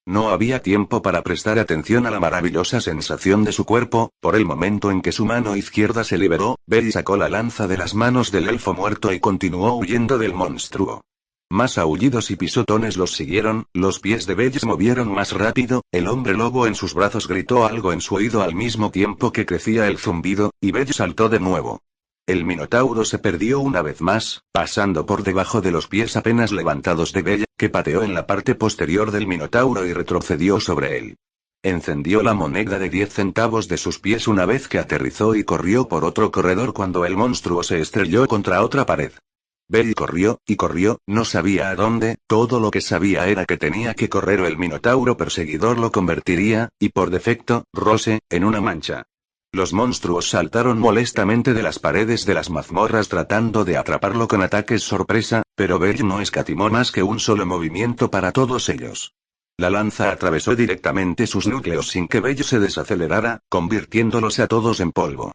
No había tiempo para prestar atención a la maravillosa sensación de su cuerpo, por el momento en que su mano izquierda se liberó, Bell sacó la lanza de las manos del elfo muerto y continuó huyendo del monstruo. Más aullidos y pisotones los siguieron, los pies de Bell se movieron más rápido, el hombre lobo en sus brazos gritó algo en su oído al mismo tiempo que crecía el zumbido, y Bell saltó de nuevo. El minotauro se perdió una vez más, pasando por debajo de los pies apenas levantados de Bell, que pateó en la parte posterior del minotauro y retrocedió sobre él. Encendió la moneda de 10 centavos de sus pies una vez que aterrizó y corrió por otro corredor cuando el monstruo se estrelló contra otra pared. Bell corrió, y corrió, no sabía a dónde, todo lo que sabía era que tenía que correr o el minotauro perseguidor lo convertiría, y por defecto, Rose, en una mancha. Los monstruos saltaron molestamente de las paredes de las mazmorras tratando de atraparlo con ataques sorpresa, pero Bell no escatimó más que un solo movimiento para todos ellos. La lanza atravesó directamente sus núcleos sin que Bell se desacelerara, convirtiéndolos a todos en polvo.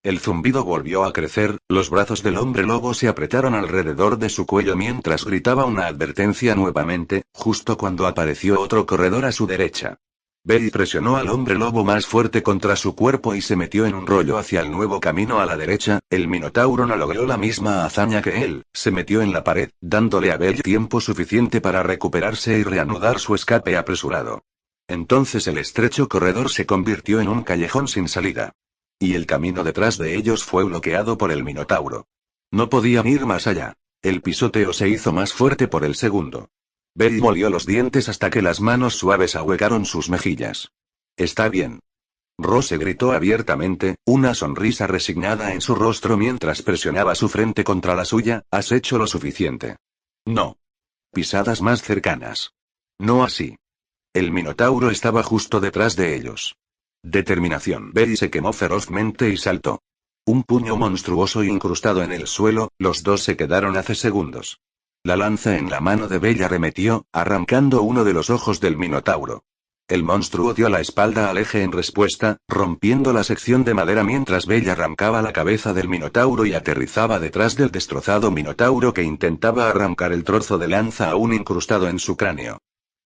El zumbido volvió a crecer, los brazos del hombre lobo se apretaron alrededor de su cuello mientras gritaba una advertencia nuevamente, justo cuando apareció otro corredor a su derecha. Belly presionó al hombre lobo más fuerte contra su cuerpo y se metió en un rollo hacia el nuevo camino a la derecha. El minotauro no logró la misma hazaña que él, se metió en la pared, dándole a Belly tiempo suficiente para recuperarse y reanudar su escape apresurado. Entonces el estrecho corredor se convirtió en un callejón sin salida. Y el camino detrás de ellos fue bloqueado por el minotauro. No podían ir más allá. El pisoteo se hizo más fuerte por el segundo. Belly molió los dientes hasta que las manos suaves ahuecaron sus mejillas. Está bien. Rose gritó abiertamente, una sonrisa resignada en su rostro mientras presionaba su frente contra la suya. ¿Has hecho lo suficiente? No. Pisadas más cercanas. No así. El minotauro estaba justo detrás de ellos. Determinación. Belly se quemó ferozmente y saltó. Un puño monstruoso incrustado en el suelo, los dos se quedaron hace segundos. La lanza en la mano de Belly arremetió, arrancando uno de los ojos del minotauro. El monstruo dio la espalda al eje en respuesta, rompiendo la sección de madera mientras Belly arrancaba la cabeza del minotauro y aterrizaba detrás del destrozado minotauro que intentaba arrancar el trozo de lanza aún incrustado en su cráneo.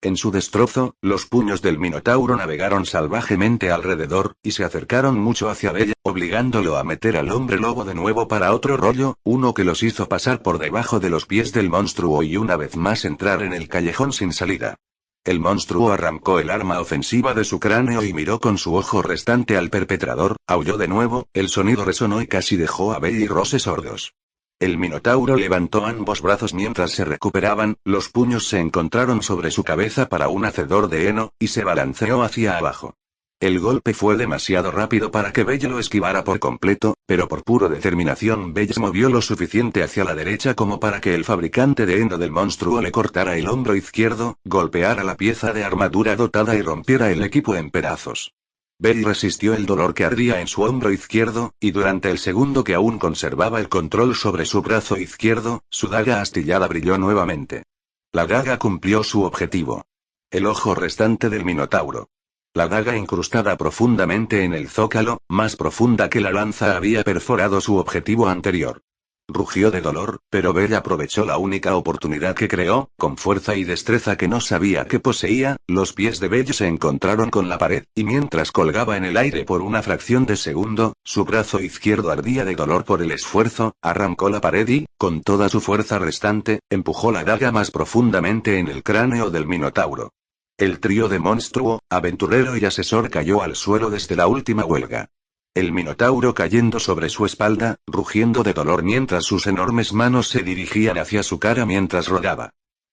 En su destrozo, los puños del minotauro navegaron salvajemente alrededor, y se acercaron mucho hacia Belly, obligándolo a meter al hombre lobo de nuevo para otro rollo, uno que los hizo pasar por debajo de los pies del monstruo y una vez más entrar en el callejón sin salida. El monstruo arrancó el arma ofensiva de su cráneo y miró con su ojo restante al perpetrador, aulló de nuevo, el sonido resonó y casi dejó a Belly y Rose sordos. El minotauro levantó ambos brazos mientras se recuperaban, los puños se encontraron sobre su cabeza para un hacedor de heno, y se balanceó hacia abajo. El golpe fue demasiado rápido para que Belly lo esquivara por completo, pero por pura determinación Belly se movió lo suficiente hacia la derecha como para que el fabricante de heno del monstruo le cortara el hombro izquierdo, golpeara la pieza de armadura dotada y rompiera el equipo en pedazos. Belly resistió el dolor que ardía en su hombro izquierdo, y durante el segundo que aún conservaba el control sobre su brazo izquierdo, su daga astillada brilló nuevamente. La daga cumplió su objetivo. El ojo restante del minotauro. La daga incrustada profundamente en el zócalo, más profunda que la lanza había perforado su objetivo anterior. Rugió de dolor, pero Belly aprovechó la única oportunidad que creó, con fuerza y destreza que no sabía que poseía. Los pies de Belly se encontraron con la pared, y mientras colgaba en el aire por una fracción de segundo, su brazo izquierdo ardía de dolor por el esfuerzo, arrancó la pared y, con toda su fuerza restante, empujó la daga más profundamente en el cráneo del minotauro. El trío de monstruo, aventurero y asesor cayó al suelo desde la última huelga. El minotauro cayendo sobre su espalda, rugiendo de dolor mientras sus enormes manos se dirigían hacia su cara mientras rodaba.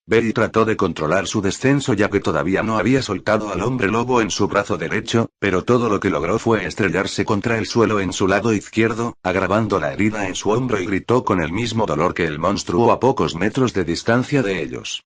Belly trató de controlar su descenso ya que todavía no había soltado al hombre lobo en su brazo derecho, pero todo lo que logró fue estrellarse contra el suelo en su lado izquierdo, agravando la herida en su hombro y gritó con el mismo dolor que el monstruo a pocos metros de distancia de ellos.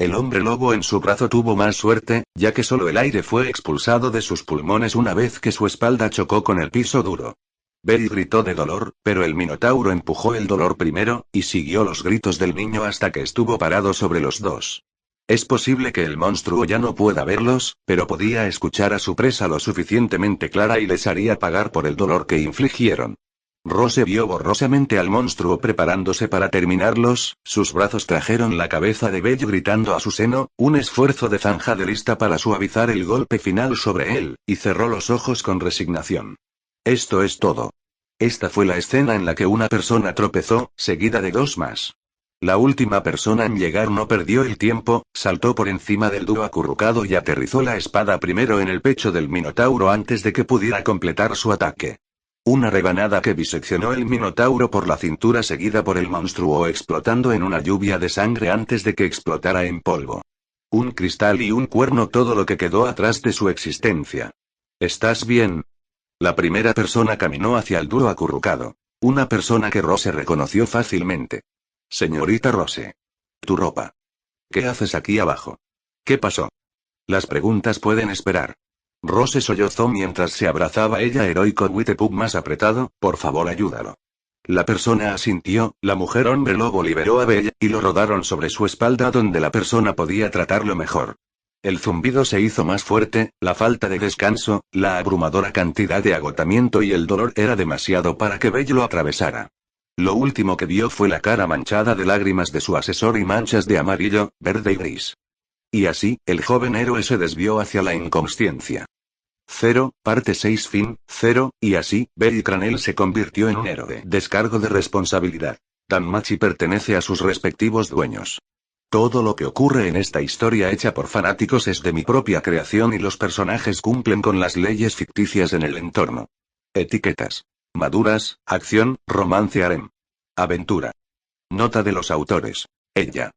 El hombre lobo en su brazo tuvo más suerte, ya que solo el aire fue expulsado de sus pulmones una vez que su espalda chocó con el piso duro. Belly gritó de dolor, pero el minotauro empujó el dolor primero, y siguió los gritos del niño hasta que estuvo parado sobre los dos. Es posible que el monstruo ya no pueda verlos, pero podía escuchar a su presa lo suficientemente clara y les haría pagar por el dolor que infligieron. Rose vio borrosamente al monstruo preparándose para terminarlos, sus brazos trajeron la cabeza de Belly gritando a su seno, un esfuerzo de zanja de lista para suavizar el golpe final sobre él, y cerró los ojos con resignación. Esto es todo. Esta fue la escena en la que una persona tropezó, seguida de dos más. La última persona en llegar no perdió el tiempo, saltó por encima del dúo acurrucado y aterrizó la espada primero en el pecho del minotauro antes de que pudiera completar su ataque. Una rebanada que biseccionó el minotauro por la cintura seguida por el monstruo explotando en una lluvia de sangre antes de que explotara en polvo. Un cristal y un cuerno todo lo que quedó atrás de su existencia. ¿Estás bien? La primera persona caminó hacia el duro acurrucado. Una persona que Rose reconoció fácilmente. Señorita Rose. Tu ropa. ¿Qué haces aquí abajo? ¿Qué pasó? Las preguntas pueden esperar. Rose sollozó mientras se abrazaba ella heroico Witepug más apretado, por favor ayúdalo. La persona asintió, la mujer hombre lobo liberó a Bella, y lo rodaron sobre su espalda donde la persona podía tratarlo mejor. El zumbido se hizo más fuerte, la falta de descanso, la abrumadora cantidad de agotamiento y el dolor era demasiado para que Bella lo atravesara. Lo último que vio fue la cara manchada de lágrimas de su asesor y manchas de amarillo, verde y gris. Y así, el joven héroe se desvió hacia la inconsciencia. 0, parte 6 fin, 0, y así, Bell Cranel se convirtió en un héroe. Descargo de responsabilidad. Danmachi pertenece a sus respectivos dueños. Todo lo que ocurre en esta historia hecha por fanáticos es de mi propia creación y los personajes cumplen con las leyes ficticias en el entorno. Etiquetas. Maduras, acción, romance harem. Aventura. Nota de los autores. Ella.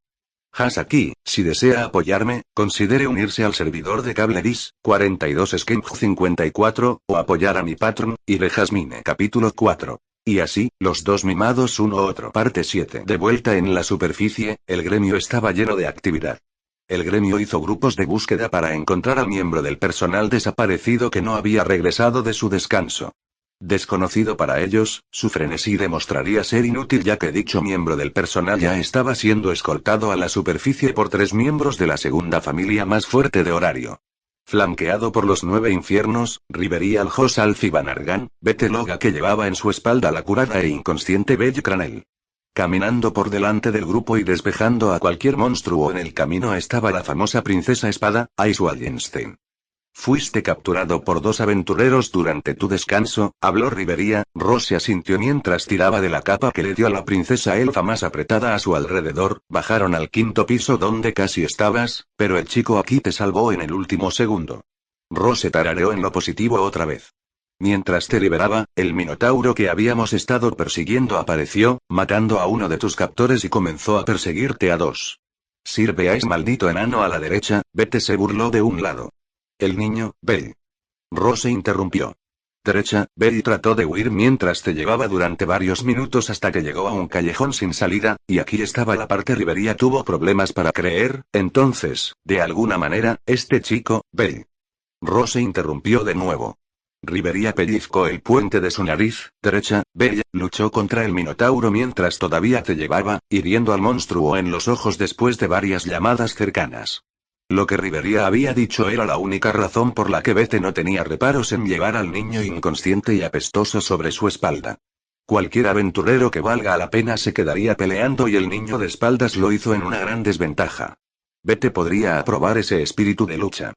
Hasaki, si desea apoyarme, considere unirse al servidor de CableDis, 42 Skimp 54, o apoyar a mi Patreon, Ire Jasmine. Capítulo 4. Y así, los dos mimados uno otro. Parte 7. De vuelta en la superficie, el gremio estaba lleno de actividad. El gremio hizo grupos de búsqueda para encontrar al miembro del personal desaparecido que no había regresado de su descanso. Desconocido para ellos, su frenesí demostraría ser inútil ya que dicho miembro del personal ya estaba siendo escoltado a la superficie por 3 miembros de la segunda familia más fuerte de horario. Flanqueado por los 9 infiernos, Riverí Al-Jos Alf y Banargan, Bete Loga que llevaba en su espalda la curada e inconsciente Bell Cranel. Caminando por delante del grupo y despejando a cualquier monstruo en el camino estaba la famosa princesa espada, Ice Wallenstein. Fuiste capturado por 2 aventureros durante tu descanso, habló Rivería. Rose asintió mientras tiraba de la capa que le dio a la princesa elfa más apretada a su alrededor. Bajaron al 5.º piso donde casi estabas, pero el chico aquí te salvó en el último segundo. Rose tarareó en lo positivo otra vez. Mientras te liberaba, el minotauro que habíamos estado persiguiendo apareció, matando a uno de tus captores y comenzó a perseguirte a 2. Sirve a ese maldito enano a la derecha. Bete se burló de un lado. El niño, Bell. Rose interrumpió. Derecha, Bell trató de huir mientras te llevaba durante varios minutos hasta que llegó a un callejón sin salida, y aquí estaba la parte. Rivería tuvo problemas para creer, entonces, de alguna manera, este chico, Bell. Rose interrumpió de nuevo. Rivería pellizcó el puente de su nariz. Derecha, Bell luchó contra el minotauro mientras todavía te llevaba, hiriendo al monstruo en los ojos después de varias llamadas cercanas. Lo que Rivería había dicho era la única razón por la que Bete no tenía reparos en llevar al niño inconsciente y apestoso sobre su espalda. Cualquier aventurero que valga la pena se quedaría peleando y el niño de espaldas lo hizo en una gran desventaja. Bete podría aprobar ese espíritu de lucha.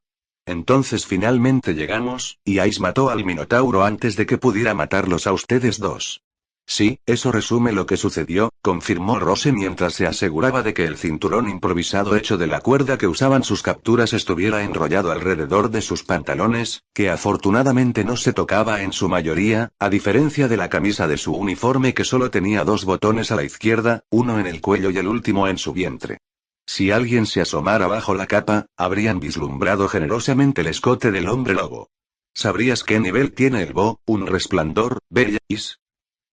Entonces finalmente llegamos, y Ice mató al minotauro antes de que pudiera matarlos a ustedes 2. Sí, eso resume lo que sucedió, confirmó Rose mientras se aseguraba de que el cinturón improvisado hecho de la cuerda que usaban sus capturas estuviera enrollado alrededor de sus pantalones, que afortunadamente no se tocaba en su mayoría, a diferencia de la camisa de su uniforme que solo tenía 2 botones a la izquierda, uno en el cuello y el último en su vientre. Si alguien se asomara bajo la capa, habrían vislumbrado generosamente el escote del hombre lobo. ¿Sabrías qué nivel tiene el Bo, un resplandor, Bellis?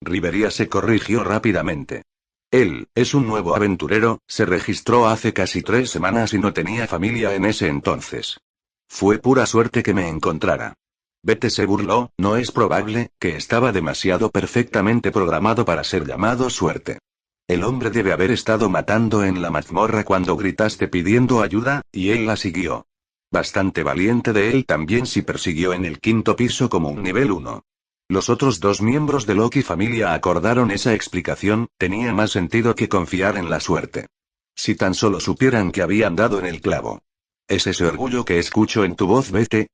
Rivería se corrigió rápidamente. Él, es un nuevo aventurero, se registró hace casi 3 semanas y no tenía familia en ese entonces. Fue pura suerte que me encontrara. Bete se burló, no es probable, que estaba demasiado perfectamente programado para ser llamado suerte. El hombre debe haber estado matando en la mazmorra cuando gritaste pidiendo ayuda, y él la siguió. Bastante valiente de él también si persiguió en el 5.º piso como un nivel 1. Los otros 2 miembros de Loki familia acordaron esa explicación, tenía más sentido que confiar en la suerte. Si tan solo supieran que habían dado en el clavo. ¿Es ese orgullo que escucho en tu voz, Bete?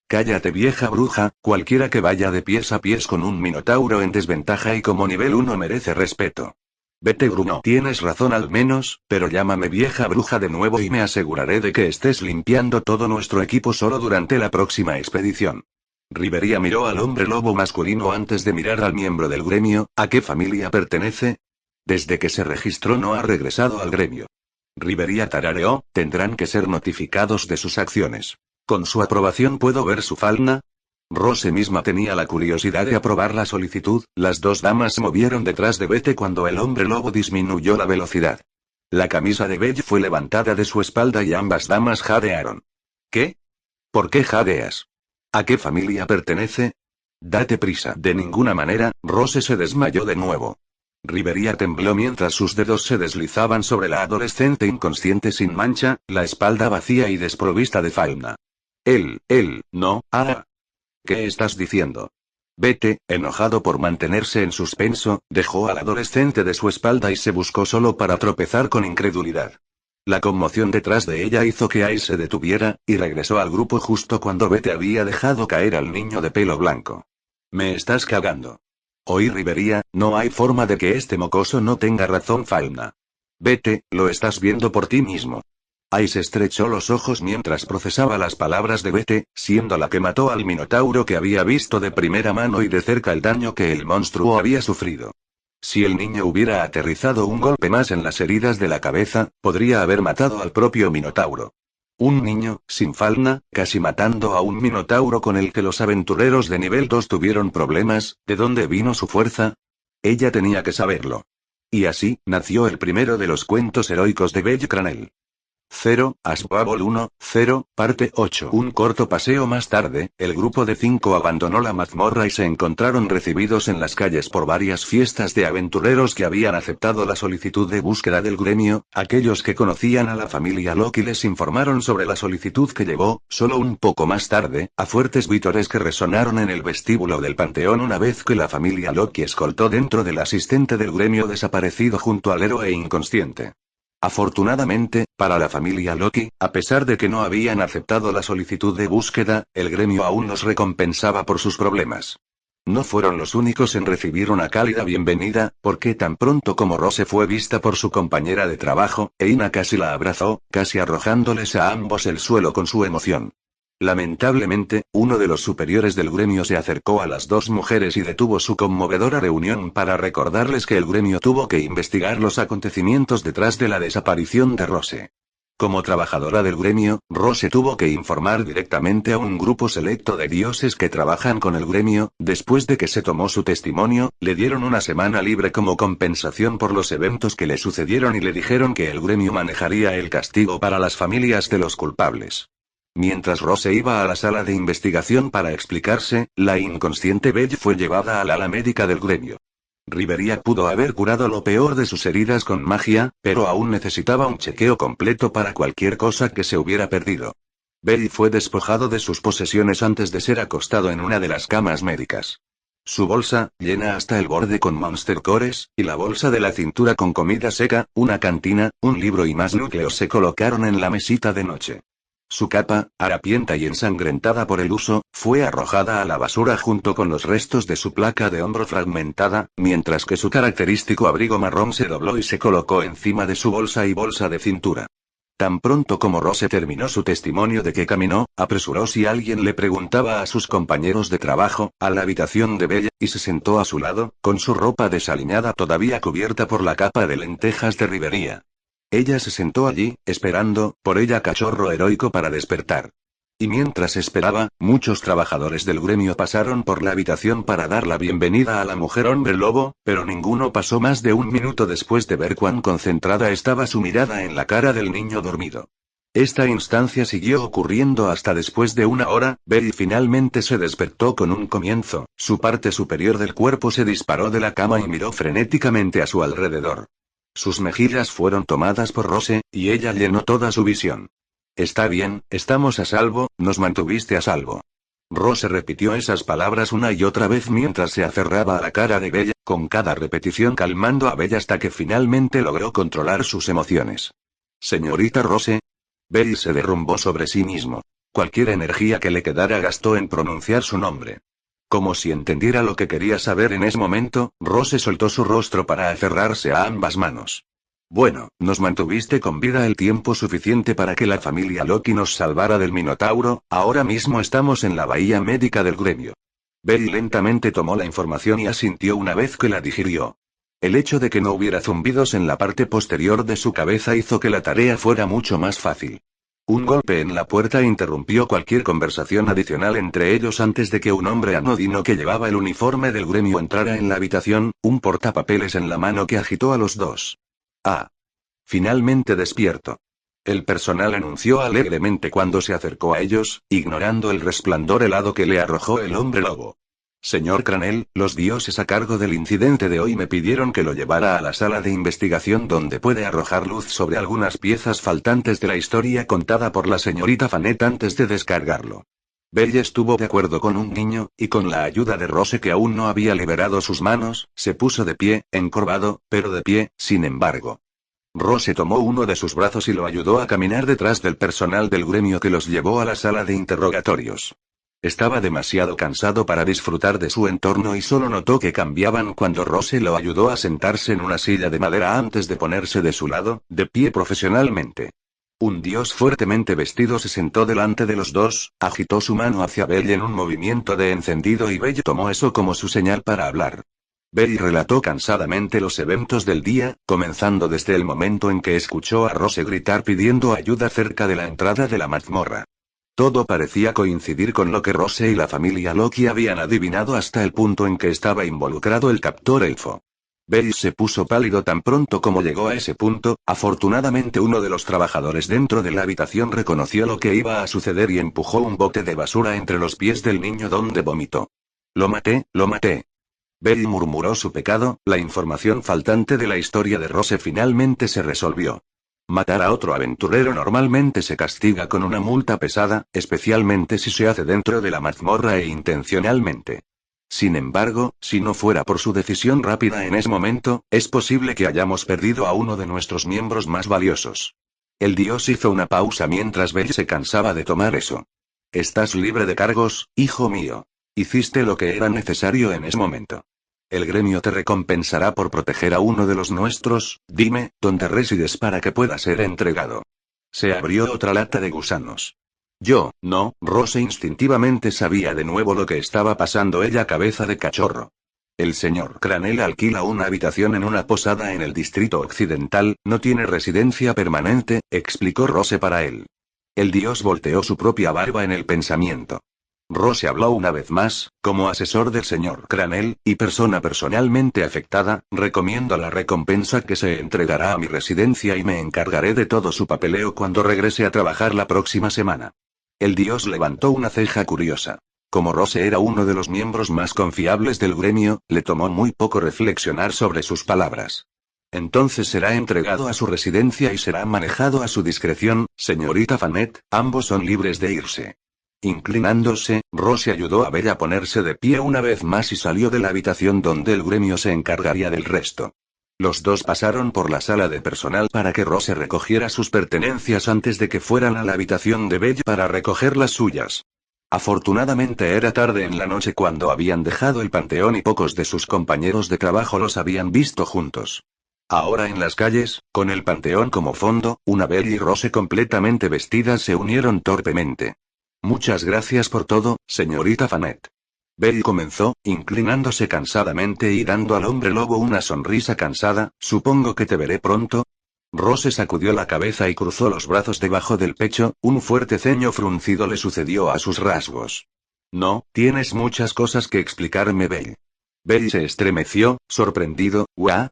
Cállate vieja bruja, cualquiera que vaya de pies a pies con un minotauro en desventaja y como nivel 1 merece respeto. Bete gruñó. Tienes razón al menos, pero llámame vieja bruja de nuevo y me aseguraré de que estés limpiando todo nuestro equipo solo durante la próxima expedición. Rivería miró al hombre lobo masculino antes de mirar al miembro del gremio. ¿A qué familia pertenece? Desde que se registró no ha regresado al gremio. Rivería tarareó, tendrán que ser notificados de sus acciones. ¿Con su aprobación puedo ver su falda? Rose misma tenía la curiosidad de aprobar la solicitud. Las 2 damas se movieron detrás de Bete cuando el hombre lobo disminuyó la velocidad. La camisa de Belle fue levantada de su espalda y ambas damas jadearon. ¿Qué? ¿Por qué jadeas? ¿A qué familia pertenece? Date prisa. De ninguna manera. Rose se desmayó de nuevo. Rivería tembló mientras sus dedos se deslizaban sobre la adolescente inconsciente sin mancha, la espalda vacía y desprovista de fauna. No, ¿Qué estás diciendo? Bete, enojado por mantenerse en suspenso, dejó al adolescente de su espalda y se buscó solo para tropezar con incredulidad. La conmoción detrás de ella hizo que Ai se detuviera, y regresó al grupo justo cuando Bete había dejado caer al niño de pelo blanco. Me estás cagando. Oí Rivería, no hay forma de que este mocoso no tenga razón, Fauna. Vete, lo estás viendo por ti mismo. Ice estrechó los ojos mientras procesaba las palabras de Bete, siendo la que mató al minotauro que había visto de primera mano y de cerca el daño que el monstruo había sufrido. Si el niño hubiera aterrizado un golpe más en las heridas de la cabeza, podría haber matado al propio minotauro. Un niño, sin falna, casi matando a un minotauro con el que los aventureros de nivel 2 tuvieron problemas, ¿de dónde vino su fuerza? Ella tenía que saberlo. Y así, nació el primero de los cuentos heroicos de Belle Cranel. 0, Asbabble 1, 0, parte 8. Un corto paseo más tarde, el grupo de 5 abandonó la mazmorra y se encontraron recibidos en las calles por varias fiestas de aventureros que habían aceptado la solicitud de búsqueda del gremio. Aquellos que conocían a la familia Loki les informaron sobre la solicitud que llevó, solo un poco más tarde, a fuertes vítores que resonaron en el vestíbulo del panteón una vez que la familia Loki escoltó dentro del asistente del gremio desaparecido junto al héroe inconsciente. Afortunadamente, para la familia Loki, a pesar de que no habían aceptado la solicitud de búsqueda, el gremio aún los recompensaba por sus problemas. No fueron los únicos en recibir una cálida bienvenida, porque tan pronto como Rose fue vista por su compañera de trabajo, Eina casi la abrazó, casi arrojándoles a ambos el suelo con su emoción. Lamentablemente, uno de los superiores del gremio se acercó a las dos mujeres y detuvo su conmovedora reunión para recordarles que el gremio tuvo que investigar los acontecimientos detrás de la desaparición de Rose. Como trabajadora del gremio, Rose tuvo que informar directamente a un grupo selecto de dioses que trabajan con el gremio. Después de que se tomó su testimonio, le dieron una semana libre como compensación por los eventos que le sucedieron y le dijeron que el gremio manejaría el castigo para las familias de los culpables. Mientras Rose iba a la sala de investigación para explicarse, la inconsciente Belle fue llevada al ala médica del gremio. Rivería pudo haber curado lo peor de sus heridas con magia, pero aún necesitaba un chequeo completo para cualquier cosa que se hubiera perdido. Belle fue despojado de sus posesiones antes de ser acostado en una de las camas médicas. Su bolsa, llena hasta el borde con Monster Cores, y la bolsa de la cintura con comida seca, una cantina, un libro y más núcleos se colocaron en la mesita de noche. Su capa, harapienta y ensangrentada por el uso, fue arrojada a la basura junto con los restos de su placa de hombro fragmentada, mientras que su característico abrigo marrón se dobló y se colocó encima de su bolsa y bolsa de cintura. Tan pronto como Rose terminó su testimonio de que caminó, apresuró si alguien le preguntaba a sus compañeros de trabajo, a la habitación de Belle, y se sentó a su lado, con su ropa desaliñada todavía cubierta por la capa de lentejas de Rivería. Ella se sentó allí, esperando, por ella cachorro heroico para despertar. Y mientras esperaba, muchos trabajadores del gremio pasaron por la habitación para dar la bienvenida a la mujer hombre lobo, pero ninguno pasó más de un minuto después de ver cuán concentrada estaba su mirada en la cara del niño dormido. Esta instancia siguió ocurriendo hasta después de una hora. Belle finalmente se despertó con un comienzo, su parte superior del cuerpo se disparó de la cama y miró frenéticamente a su alrededor. Sus mejillas fueron tomadas por Rose, y ella llenó toda su visión. Está bien, estamos a salvo, nos mantuviste a salvo. Rose repitió esas palabras una y otra vez mientras se aferraba a la cara de Belle, con cada repetición calmando a Belle hasta que finalmente logró controlar sus emociones. Señorita Rose. Belle se derrumbó sobre sí mismo. Cualquier energía que le quedara gastó en pronunciar su nombre. Como si entendiera lo que quería saber en ese momento, Rose soltó su rostro para aferrarse a ambas manos. Bueno, nos mantuviste con vida el tiempo suficiente para que la familia Loki nos salvara del Minotauro. Ahora mismo estamos en la bahía médica del gremio. Belle lentamente tomó la información y asintió una vez que la digirió. El hecho de que no hubiera zumbidos en la parte posterior de su cabeza hizo que la tarea fuera mucho más fácil. Un golpe en la puerta interrumpió cualquier conversación adicional entre ellos antes de que un hombre anodino que llevaba el uniforme del gremio entrara en la habitación, un portapapeles en la mano que agitó a los dos. Ah. Finalmente despierto. El personal anunció alegremente cuando se acercó a ellos, ignorando el resplandor helado que le arrojó el hombre lobo. Señor Cranel, los dioses a cargo del incidente de hoy me pidieron que lo llevara a la sala de investigación donde puede arrojar luz sobre algunas piezas faltantes de la historia contada por la señorita Fanet antes de descargarlo. Belle estuvo de acuerdo con un niño, y con la ayuda de Rose que aún no había liberado sus manos, se puso de pie, encorvado, pero de pie, sin embargo. Rose tomó uno de sus brazos y lo ayudó a caminar detrás del personal del gremio que los llevó a la sala de interrogatorios. Estaba demasiado cansado para disfrutar de su entorno y solo notó que cambiaban cuando Rose lo ayudó a sentarse en una silla de madera antes de ponerse de su lado, de pie profesionalmente. Un dios fuertemente vestido se sentó delante de los dos, agitó su mano hacia Belle en un movimiento de encendido y Belle tomó eso como su señal para hablar. Belle relató cansadamente los eventos del día, comenzando desde el momento en que escuchó a Rose gritar pidiendo ayuda cerca de la entrada de la mazmorra. Todo parecía coincidir con lo que Rose y la familia Loki habían adivinado hasta el punto en que estaba involucrado el captor elfo. Belle se puso pálido tan pronto como llegó a ese punto. Afortunadamente uno de los trabajadores dentro de la habitación reconoció lo que iba a suceder y empujó un bote de basura entre los pies del niño donde vomitó. Lo maté, lo maté. Belle murmuró su pecado. La información faltante de la historia de Rose finalmente se resolvió. Matar a otro aventurero normalmente se castiga con una multa pesada, especialmente si se hace dentro de la mazmorra e intencionalmente. Sin embargo, si no fuera por su decisión rápida en ese momento, es posible que hayamos perdido a uno de nuestros miembros más valiosos. El dios hizo una pausa mientras Belle se cansaba de tomar eso. Estás libre de cargos, hijo mío. Hiciste lo que era necesario en ese momento. El gremio te recompensará por proteger a uno de los nuestros. Dime, ¿dónde resides para que pueda ser entregado? Se abrió otra lata de gusanos. No, Rose instintivamente sabía de nuevo lo que estaba pasando. Ella cabeza de cachorro. El señor Cranel alquila una habitación en una posada en el distrito occidental, no tiene residencia permanente, explicó Rose para él. El dios volteó su propia barba en el pensamiento. Rose habló una vez más, como asesor del señor Cranel, y persona personalmente afectada, recomiendo la recompensa que se entregará a mi residencia y me encargaré de todo su papeleo cuando regrese a trabajar la próxima semana. El dios levantó una ceja curiosa. Como Rose era uno de los miembros más confiables del gremio, le tomó muy poco reflexionar sobre sus palabras. Entonces será entregado a su residencia y será manejado a su discreción, señorita Fanet, ambos son libres de irse. Inclinándose, Rose ayudó a Belle a ponerse de pie una vez más y salió de la habitación donde el gremio se encargaría del resto. Los dos pasaron por la sala de personal para que Rose recogiera sus pertenencias antes de que fueran a la habitación de Belle para recoger las suyas. Afortunadamente era tarde en la noche cuando habían dejado el panteón y pocos de sus compañeros de trabajo los habían visto juntos. Ahora en las calles, con el panteón como fondo, una Belle y Rose completamente vestidas se unieron torpemente. Muchas gracias por todo, señorita Fanet. Belle comenzó, inclinándose cansadamente y dando al hombre lobo una sonrisa cansada. Supongo que te veré pronto. Rose sacudió la cabeza y cruzó los brazos debajo del pecho, un fuerte ceño fruncido le sucedió a sus rasgos. No, tienes muchas cosas que explicarme, Belle. Belle se estremeció, sorprendido. ¿What?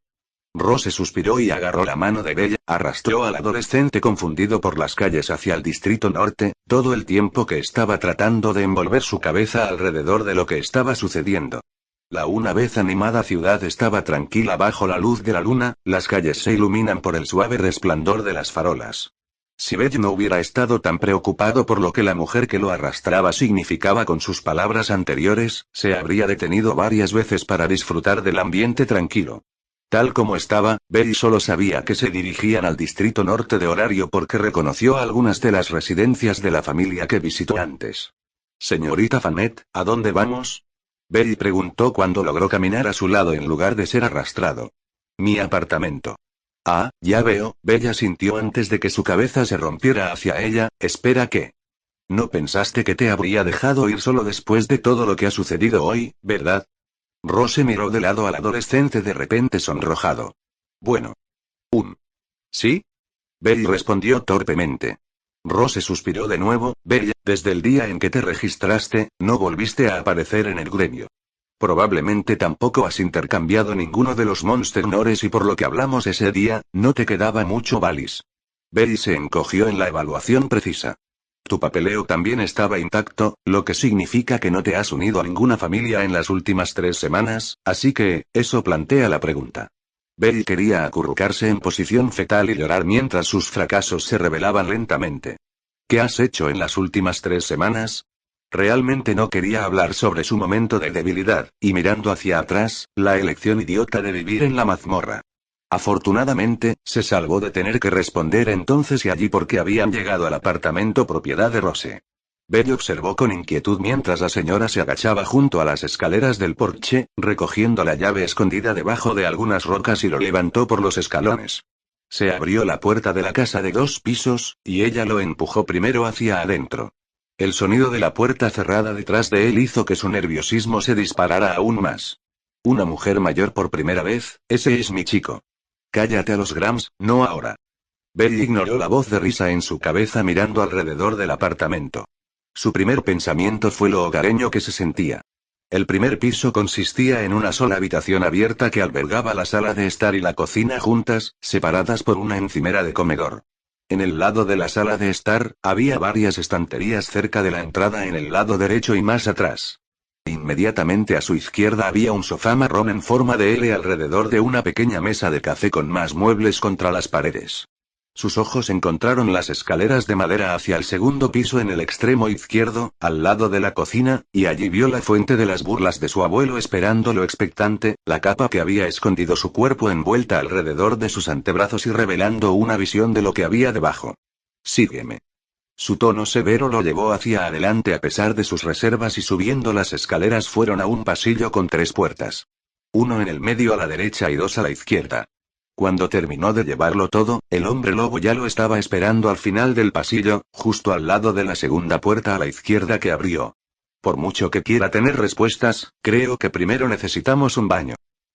Rose suspiró y agarró la mano de Belle, arrastró al adolescente confundido por las calles hacia el distrito norte, todo el tiempo que estaba tratando de envolver su cabeza alrededor de lo que estaba sucediendo. La una vez animada ciudad estaba tranquila bajo la luz de la luna, las calles se iluminan por el suave resplandor de las farolas. Si Belle no hubiera estado tan preocupado por lo que la mujer que lo arrastraba significaba con sus palabras anteriores, se habría detenido varias veces para disfrutar del ambiente tranquilo. Tal como estaba, Belle solo sabía que se dirigían al distrito norte de horario porque reconoció algunas de las residencias de la familia que visitó antes. Señorita Fanet, ¿a dónde vamos? Belle preguntó cuando logró caminar a su lado en lugar de ser arrastrado. Mi apartamento. Ah, ya veo, Bella sintió antes de que su cabeza se rompiera hacia ella. Espera, ¿qué? No pensaste que te habría dejado ir solo después de todo lo que ha sucedido hoy, ¿verdad? Rose miró de lado al adolescente de repente sonrojado. Bueno. ¿Sí? Belle respondió torpemente. Rose suspiró de nuevo. Belle, desde el día en que te registraste, no volviste a aparecer en el gremio. Probablemente tampoco has intercambiado ninguno de los Monster Nores y por lo que hablamos ese día, no te quedaba mucho Valis. Belle se encogió en la evaluación precisa. Tu papeleo también estaba intacto, lo que significa que no te has unido a ninguna familia en las últimas 3 semanas, así que, eso plantea la pregunta. Belle quería acurrucarse en posición fetal y llorar mientras sus fracasos se revelaban lentamente. ¿Qué has hecho en las últimas 3 semanas? Realmente no quería hablar sobre su momento de debilidad, y mirando hacia atrás, la elección idiota de vivir en la mazmorra. Afortunadamente, se salvó de tener que responder entonces y allí porque habían llegado al apartamento propiedad de Rose. Belly observó con inquietud mientras la señora se agachaba junto a las escaleras del porche, recogiendo la llave escondida debajo de algunas rocas y lo levantó por los escalones. Se abrió la puerta de la casa de 2 pisos, y ella lo empujó primero hacia adentro. El sonido de la puerta cerrada detrás de él hizo que su nerviosismo se disparara aún más. Una mujer mayor por primera vez, ese es mi chico. Cállate a los Grams, no ahora. Belly ignoró la voz de risa en su cabeza mirando alrededor del apartamento. Su primer pensamiento fue lo hogareño que se sentía. El primer piso consistía en una sola habitación abierta que albergaba la sala de estar y la cocina juntas, separadas por una encimera de comedor. En el lado de la sala de estar, había varias estanterías cerca de la entrada en el lado derecho y más atrás. Inmediatamente a su izquierda había un sofá marrón en forma de L alrededor de una pequeña mesa de café con más muebles contra las paredes. Sus ojos encontraron las escaleras de madera hacia el segundo piso en el extremo izquierdo, al lado de la cocina, y allí vio la fuente de las burlas de su abuelo esperándolo expectante, la capa que había escondido su cuerpo envuelta alrededor de sus antebrazos y revelando una visión de lo que había debajo. Sígueme. Su tono severo lo llevó hacia adelante a pesar de sus reservas y subiendo las escaleras fueron a un pasillo con 3 puertas. 1 en el medio a la derecha y 2 a la izquierda. Cuando terminó de llevarlo todo, el hombre lobo ya lo estaba esperando al final del pasillo, justo al lado de la segunda puerta a la izquierda que abrió. Por mucho que quiera tener respuestas, creo que primero necesitamos un baño.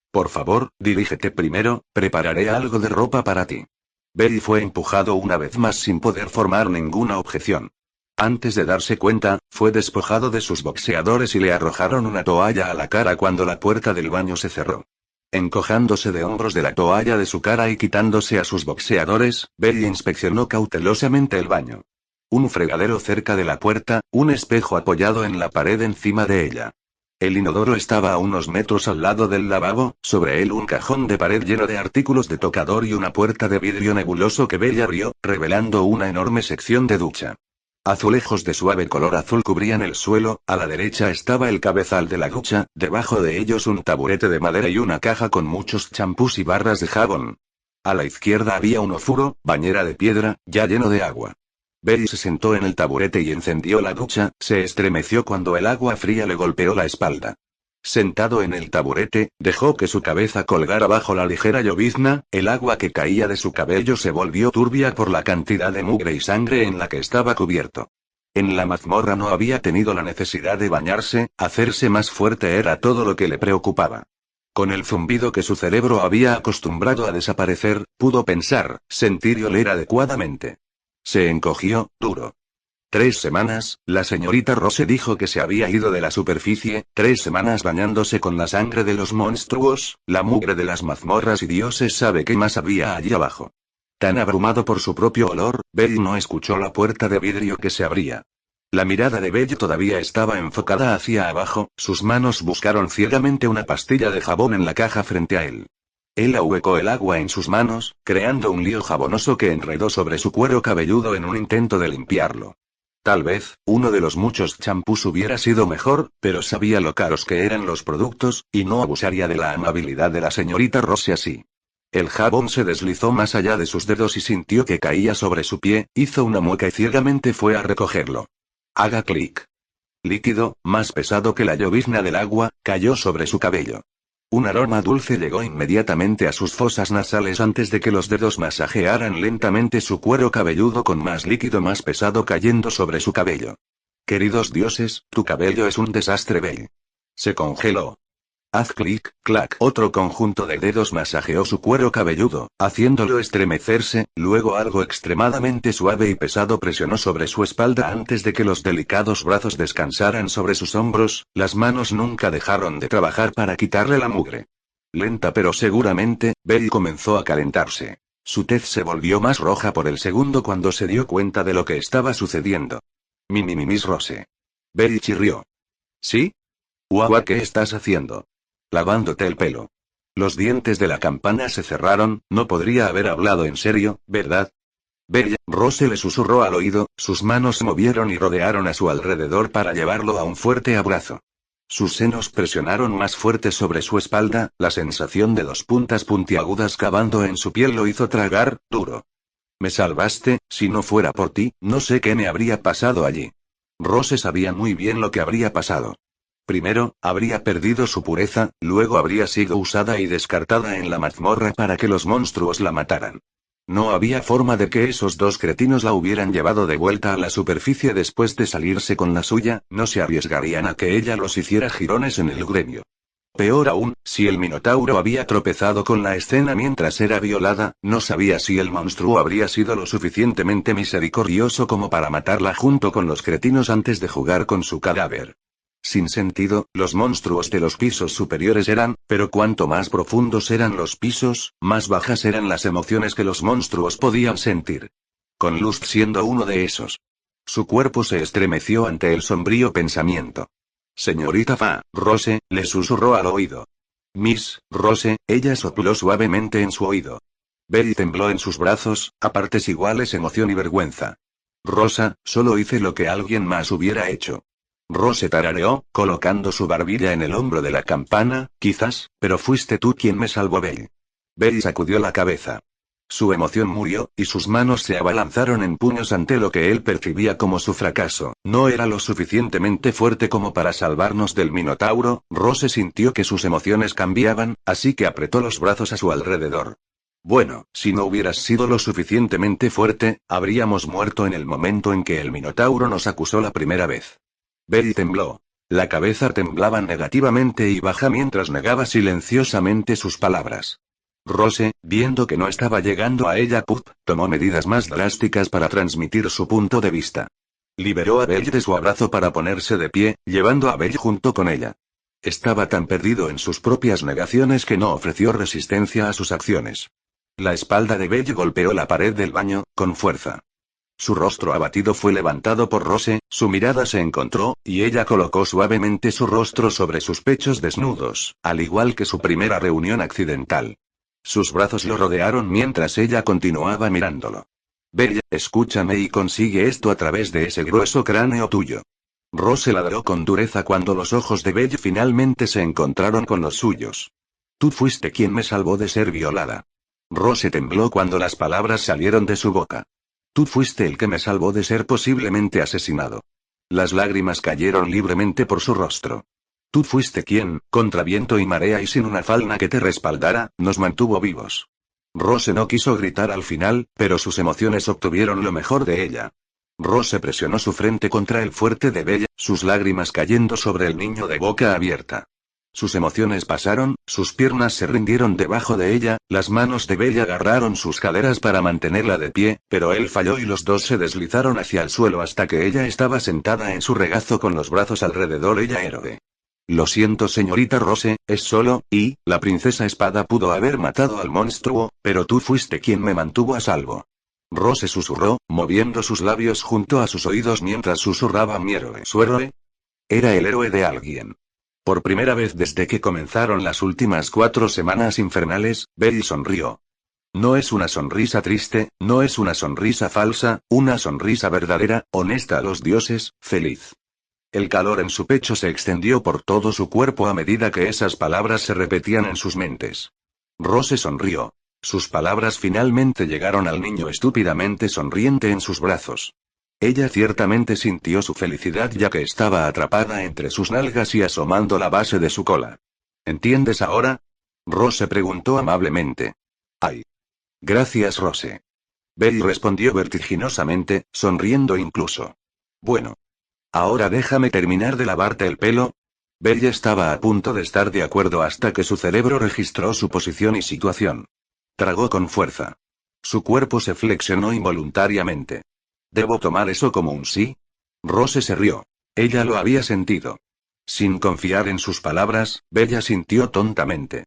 Por favor, dirígete primero, prepararé algo de ropa para ti. Belly fue empujado una vez más sin poder formar ninguna objeción. Antes de darse cuenta, fue despojado de sus boxeadores y le arrojaron una toalla a la cara cuando la puerta del baño se cerró. Encojándose de hombros de la toalla de su cara y quitándose a sus boxeadores, Belly inspeccionó cautelosamente el baño. Un fregadero cerca de la puerta, un espejo apoyado en la pared encima de ella. El inodoro estaba a unos metros al lado del lavabo, sobre él un cajón de pared lleno de artículos de tocador y una puerta de vidrio nebuloso que Belly abrió, revelando una enorme sección de ducha. Azulejos de suave color azul cubrían el suelo, a la derecha estaba el cabezal de la ducha, debajo de ellos un taburete de madera y una caja con muchos champús y barras de jabón. A la izquierda había un ofuro, bañera de piedra, ya lleno de agua. Belly se sentó en el taburete y encendió la ducha, se estremeció cuando el agua fría le golpeó la espalda. Sentado en el taburete, dejó que su cabeza colgara bajo la ligera llovizna, el agua que caía de su cabello se volvió turbia por la cantidad de mugre y sangre en la que estaba cubierto. En la mazmorra no había tenido la necesidad de bañarse, hacerse más fuerte era todo lo que le preocupaba. Con el zumbido que su cerebro había acostumbrado a desaparecer, pudo pensar, sentir y oler adecuadamente. Se encogió, duro. 3 semanas, la señorita Rose dijo que se había ido de la superficie, 3 semanas bañándose con la sangre de los monstruos, la mugre de las mazmorras y dioses sabe qué más había allí abajo. Tan abrumado por su propio olor, Belly no escuchó la puerta de vidrio que se abría. La mirada de Belly todavía estaba enfocada hacia abajo, sus manos buscaron ciegamente una pastilla de jabón en la caja frente a él. Él ahuecó el agua en sus manos, creando un lío jabonoso que enredó sobre su cuero cabelludo en un intento de limpiarlo. Tal vez, uno de los muchos champús hubiera sido mejor, pero sabía lo caros que eran los productos, y no abusaría de la amabilidad de la señorita Rose así. El jabón se deslizó más allá de sus dedos y sintió que caía sobre su pie, hizo una mueca y ciegamente fue a recogerlo. Haga clic. Líquido, más pesado que la llovizna del agua, cayó sobre su cabello. Un aroma dulce llegó inmediatamente a sus fosas nasales antes de que los dedos masajearan lentamente su cuero cabelludo con más líquido más pesado cayendo sobre su cabello. Queridos dioses, tu cabello es un desastre, Belly. Se congeló. Haz clic, clac. Otro conjunto de dedos masajeó su cuero cabelludo, haciéndolo estremecerse, luego algo extremadamente suave y pesado presionó sobre su espalda antes de que los delicados brazos descansaran sobre sus hombros, las manos nunca dejaron de trabajar para quitarle la mugre. Lenta pero seguramente, Belly comenzó a calentarse. Su tez se volvió más roja por el segundo cuando se dio cuenta de lo que estaba sucediendo. Miss Rose. Belly chirrió. ¿Sí? Guau, ¿qué estás haciendo? Lavándote el pelo. Los dientes de la campana se cerraron, no podría haber hablado en serio, ¿verdad? Bella, Rose le susurró al oído, sus manos se movieron y rodearon a su alrededor para llevarlo a un fuerte abrazo. Sus senos presionaron más fuerte sobre su espalda, la sensación de dos puntas puntiagudas cavando en su piel lo hizo tragar duro. Me salvaste, si no fuera por ti, no sé qué me habría pasado allí. Rose sabía muy bien lo que habría pasado. Primero, habría perdido su pureza, luego habría sido usada y descartada en la mazmorra para que los monstruos la mataran. No había forma de que esos dos cretinos la hubieran llevado de vuelta a la superficie después de salirse con la suya, no se arriesgarían a que ella los hiciera jirones en el gremio. Peor aún, si el Minotauro había tropezado con la escena mientras era violada, no sabía si el monstruo habría sido lo suficientemente misericordioso como para matarla junto con los cretinos antes de jugar con su cadáver. Sin sentido, los monstruos de los pisos superiores eran, pero cuanto más profundos eran los pisos, más bajas eran las emociones que los monstruos podían sentir. Con Luz siendo uno de esos. Su cuerpo se estremeció ante el sombrío pensamiento. Señorita Fa, Rose, le susurró al oído. Miss Rose, ella sopló suavemente en su oído. Belle tembló en sus brazos, a partes iguales emoción y vergüenza. Rosa, solo hice lo que alguien más hubiera hecho. Rose tarareó, colocando su barbilla en el hombro de la campana, quizás, pero fuiste tú quien me salvó. Belle sacudió la cabeza. Su emoción murió, y sus manos se abalanzaron en puños ante lo que él percibía como su fracaso. No era lo suficientemente fuerte como para salvarnos del Minotauro. Rose sintió que sus emociones cambiaban, así que apretó los brazos a su alrededor. Bueno, si no hubieras sido lo suficientemente fuerte, habríamos muerto en el momento en que el Minotauro nos acusó la primera vez. Belle tembló. La cabeza temblaba negativamente y baja mientras negaba silenciosamente sus palabras. Rose, viendo que no estaba llegando a ella, tomó medidas más drásticas para transmitir su punto de vista. Liberó a Belle de su abrazo para ponerse de pie, llevando a Belle junto con ella. Estaba tan perdido en sus propias negaciones que no ofreció resistencia a sus acciones. La espalda de Belle golpeó la pared del baño, con fuerza. Su rostro abatido fue levantado por Rose, su mirada se encontró, y ella colocó suavemente su rostro sobre sus pechos desnudos, al igual que su primera reunión accidental. Sus brazos lo rodearon mientras ella continuaba mirándolo. Belle, escúchame y consigue esto a través de ese grueso cráneo tuyo. Rose ladró con dureza cuando los ojos de Belle finalmente se encontraron con los suyos. Tú fuiste quien me salvó de ser violada. Rose tembló cuando las palabras salieron de su boca. Tú fuiste el que me salvó de ser posiblemente asesinado. Las lágrimas cayeron libremente por su rostro. Tú fuiste quien, contra viento y marea y sin una falna que te respaldara, nos mantuvo vivos. Rose no quiso gritar al final, pero sus emociones obtuvieron lo mejor de ella. Rose presionó su frente contra el fuerte de Belle, sus lágrimas cayendo sobre el niño de boca abierta. Sus emociones pasaron, sus piernas se rindieron debajo de ella, las manos de Belle agarraron sus caderas para mantenerla de pie, pero él falló y los dos se deslizaron hacia el suelo hasta que ella estaba sentada en su regazo con los brazos alrededor ella héroe. Lo siento señorita Rose, es solo, la princesa Espada pudo haber matado al monstruo, pero tú fuiste quien me mantuvo a salvo. Rose susurró, moviendo sus labios junto a sus oídos mientras susurraba mi héroe. ¿Su héroe? Era el héroe de alguien. Por primera vez desde que comenzaron las últimas 4 semanas infernales, Belle sonrió. No es una sonrisa triste, no es una sonrisa falsa, una sonrisa verdadera, honesta a los dioses, feliz. El calor en su pecho se extendió por todo su cuerpo a medida que esas palabras se repetían en sus mentes. Rose sonrió. Sus palabras finalmente llegaron al niño estúpidamente sonriente en sus brazos. Ella ciertamente sintió su felicidad ya que estaba atrapada entre sus nalgas y asomando la base de su cola. ¿Entiendes ahora? Rose preguntó amablemente. Ay. Gracias, Rose. Belle respondió vertiginosamente, sonriendo incluso. Bueno. Ahora déjame terminar de lavarte el pelo. Belle estaba a punto de estar de acuerdo hasta que su cerebro registró su posición y situación. Tragó con fuerza. Su cuerpo se flexionó involuntariamente. ¿Debo tomar eso como un sí? Rose se rió. Ella lo había sentido. Sin confiar en sus palabras, Bella sintió tontamente.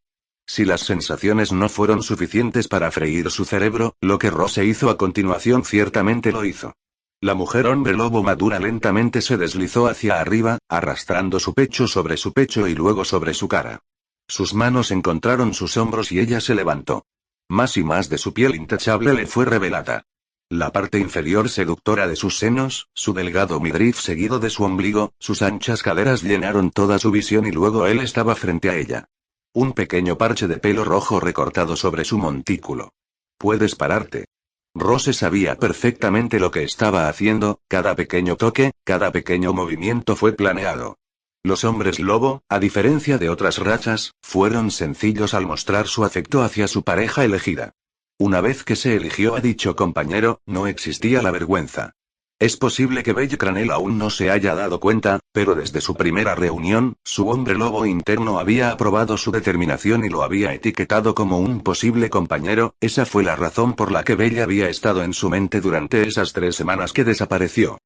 Si las sensaciones no fueron suficientes para freír su cerebro, lo que Rose hizo a continuación ciertamente lo hizo. La mujer hombre lobo madura lentamente se deslizó hacia arriba, arrastrando su pecho y luego sobre su cara. Sus manos encontraron sus hombros y ella se levantó. Más y más de su piel intachable le fue revelada. La parte inferior seductora de sus senos, su delgado midriff seguido de su ombligo, sus anchas caderas llenaron toda su visión y luego él estaba frente a ella. Un pequeño parche de pelo rojo recortado sobre su montículo. Puedes pararte. Rose sabía perfectamente lo que estaba haciendo, cada pequeño toque, cada pequeño movimiento fue planeado. Los hombres lobo, a diferencia de otras razas, fueron sencillos al mostrar su afecto hacia su pareja elegida. Una vez que se eligió a dicho compañero, no existía la vergüenza. Es posible que Belle Cranel aún no se haya dado cuenta, pero desde su primera reunión, su hombre lobo interno había aprobado su determinación y lo había etiquetado como un posible compañero. Esa fue la razón por la que Belle había estado en su mente durante esas 3 semanas que desapareció.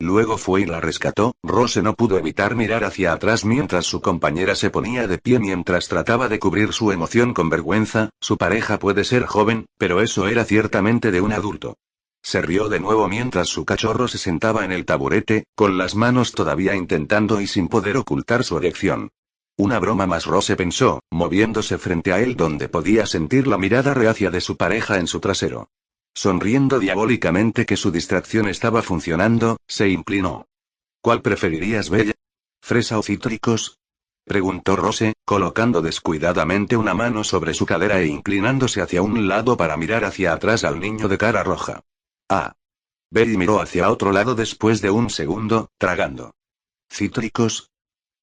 Luego fue y la rescató. Rose no pudo evitar mirar hacia atrás mientras su compañera se ponía de pie mientras trataba de cubrir su emoción con vergüenza. Su pareja puede ser joven, pero eso era ciertamente de un adulto. Se rió de nuevo mientras su cachorro se sentaba en el taburete, con las manos todavía intentando y sin poder ocultar su erección. Una broma más, Rose pensó, moviéndose frente a él donde podía sentir la mirada reacia de su pareja en su trasero. Sonriendo diabólicamente que su distracción estaba funcionando, se inclinó. ¿Cuál preferirías, Bella? ¿Fresa o cítricos? Preguntó Rose, colocando descuidadamente una mano sobre su cadera e inclinándose hacia un lado para mirar hacia atrás al niño de cara roja. Ah. Belle miró hacia otro lado después de un segundo, tragando. ¿Cítricos?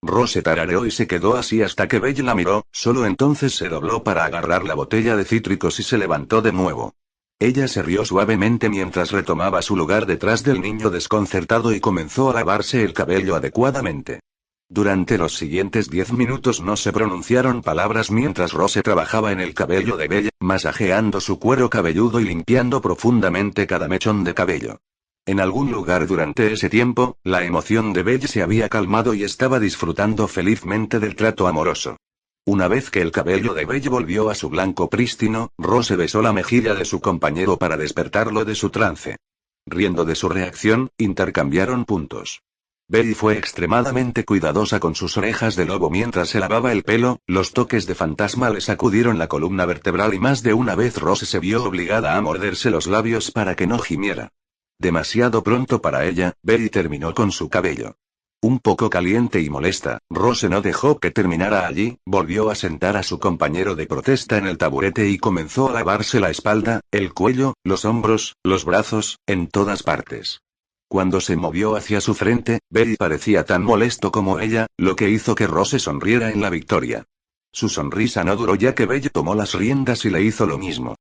Rose tarareó y se quedó así hasta que Belle la miró, solo entonces se dobló para agarrar la botella de cítricos y se levantó de nuevo. Ella se rió suavemente mientras retomaba su lugar detrás del niño desconcertado y comenzó a lavarse el cabello adecuadamente. Durante los siguientes 10 minutos no se pronunciaron palabras mientras Rose trabajaba en el cabello de Belle, masajeando su cuero cabelludo y limpiando profundamente cada mechón de cabello. En algún lugar durante ese tiempo, la emoción de Belle se había calmado y estaba disfrutando felizmente del trato amoroso. Una vez que el cabello de Belle volvió a su blanco prístino, Rose besó la mejilla de su compañero para despertarlo de su trance. Riendo de su reacción, intercambiaron puntos. Belle fue extremadamente cuidadosa con sus orejas de lobo mientras se lavaba el pelo. Los toques de fantasma le sacudieron la columna vertebral y más de una vez Rose se vio obligada a morderse los labios para que no gimiera. Demasiado pronto para ella, Belle terminó con su cabello. Un poco caliente y molesta, Rose no dejó que terminara allí, volvió a sentar a su compañero de protesta en el taburete y comenzó a lavarse la espalda, el cuello, los hombros, los brazos, en todas partes. Cuando se movió hacia su frente, Belle parecía tan molesto como ella, lo que hizo que Rose sonriera en la victoria. Su sonrisa no duró ya que Belle tomó las riendas y le hizo lo mismo.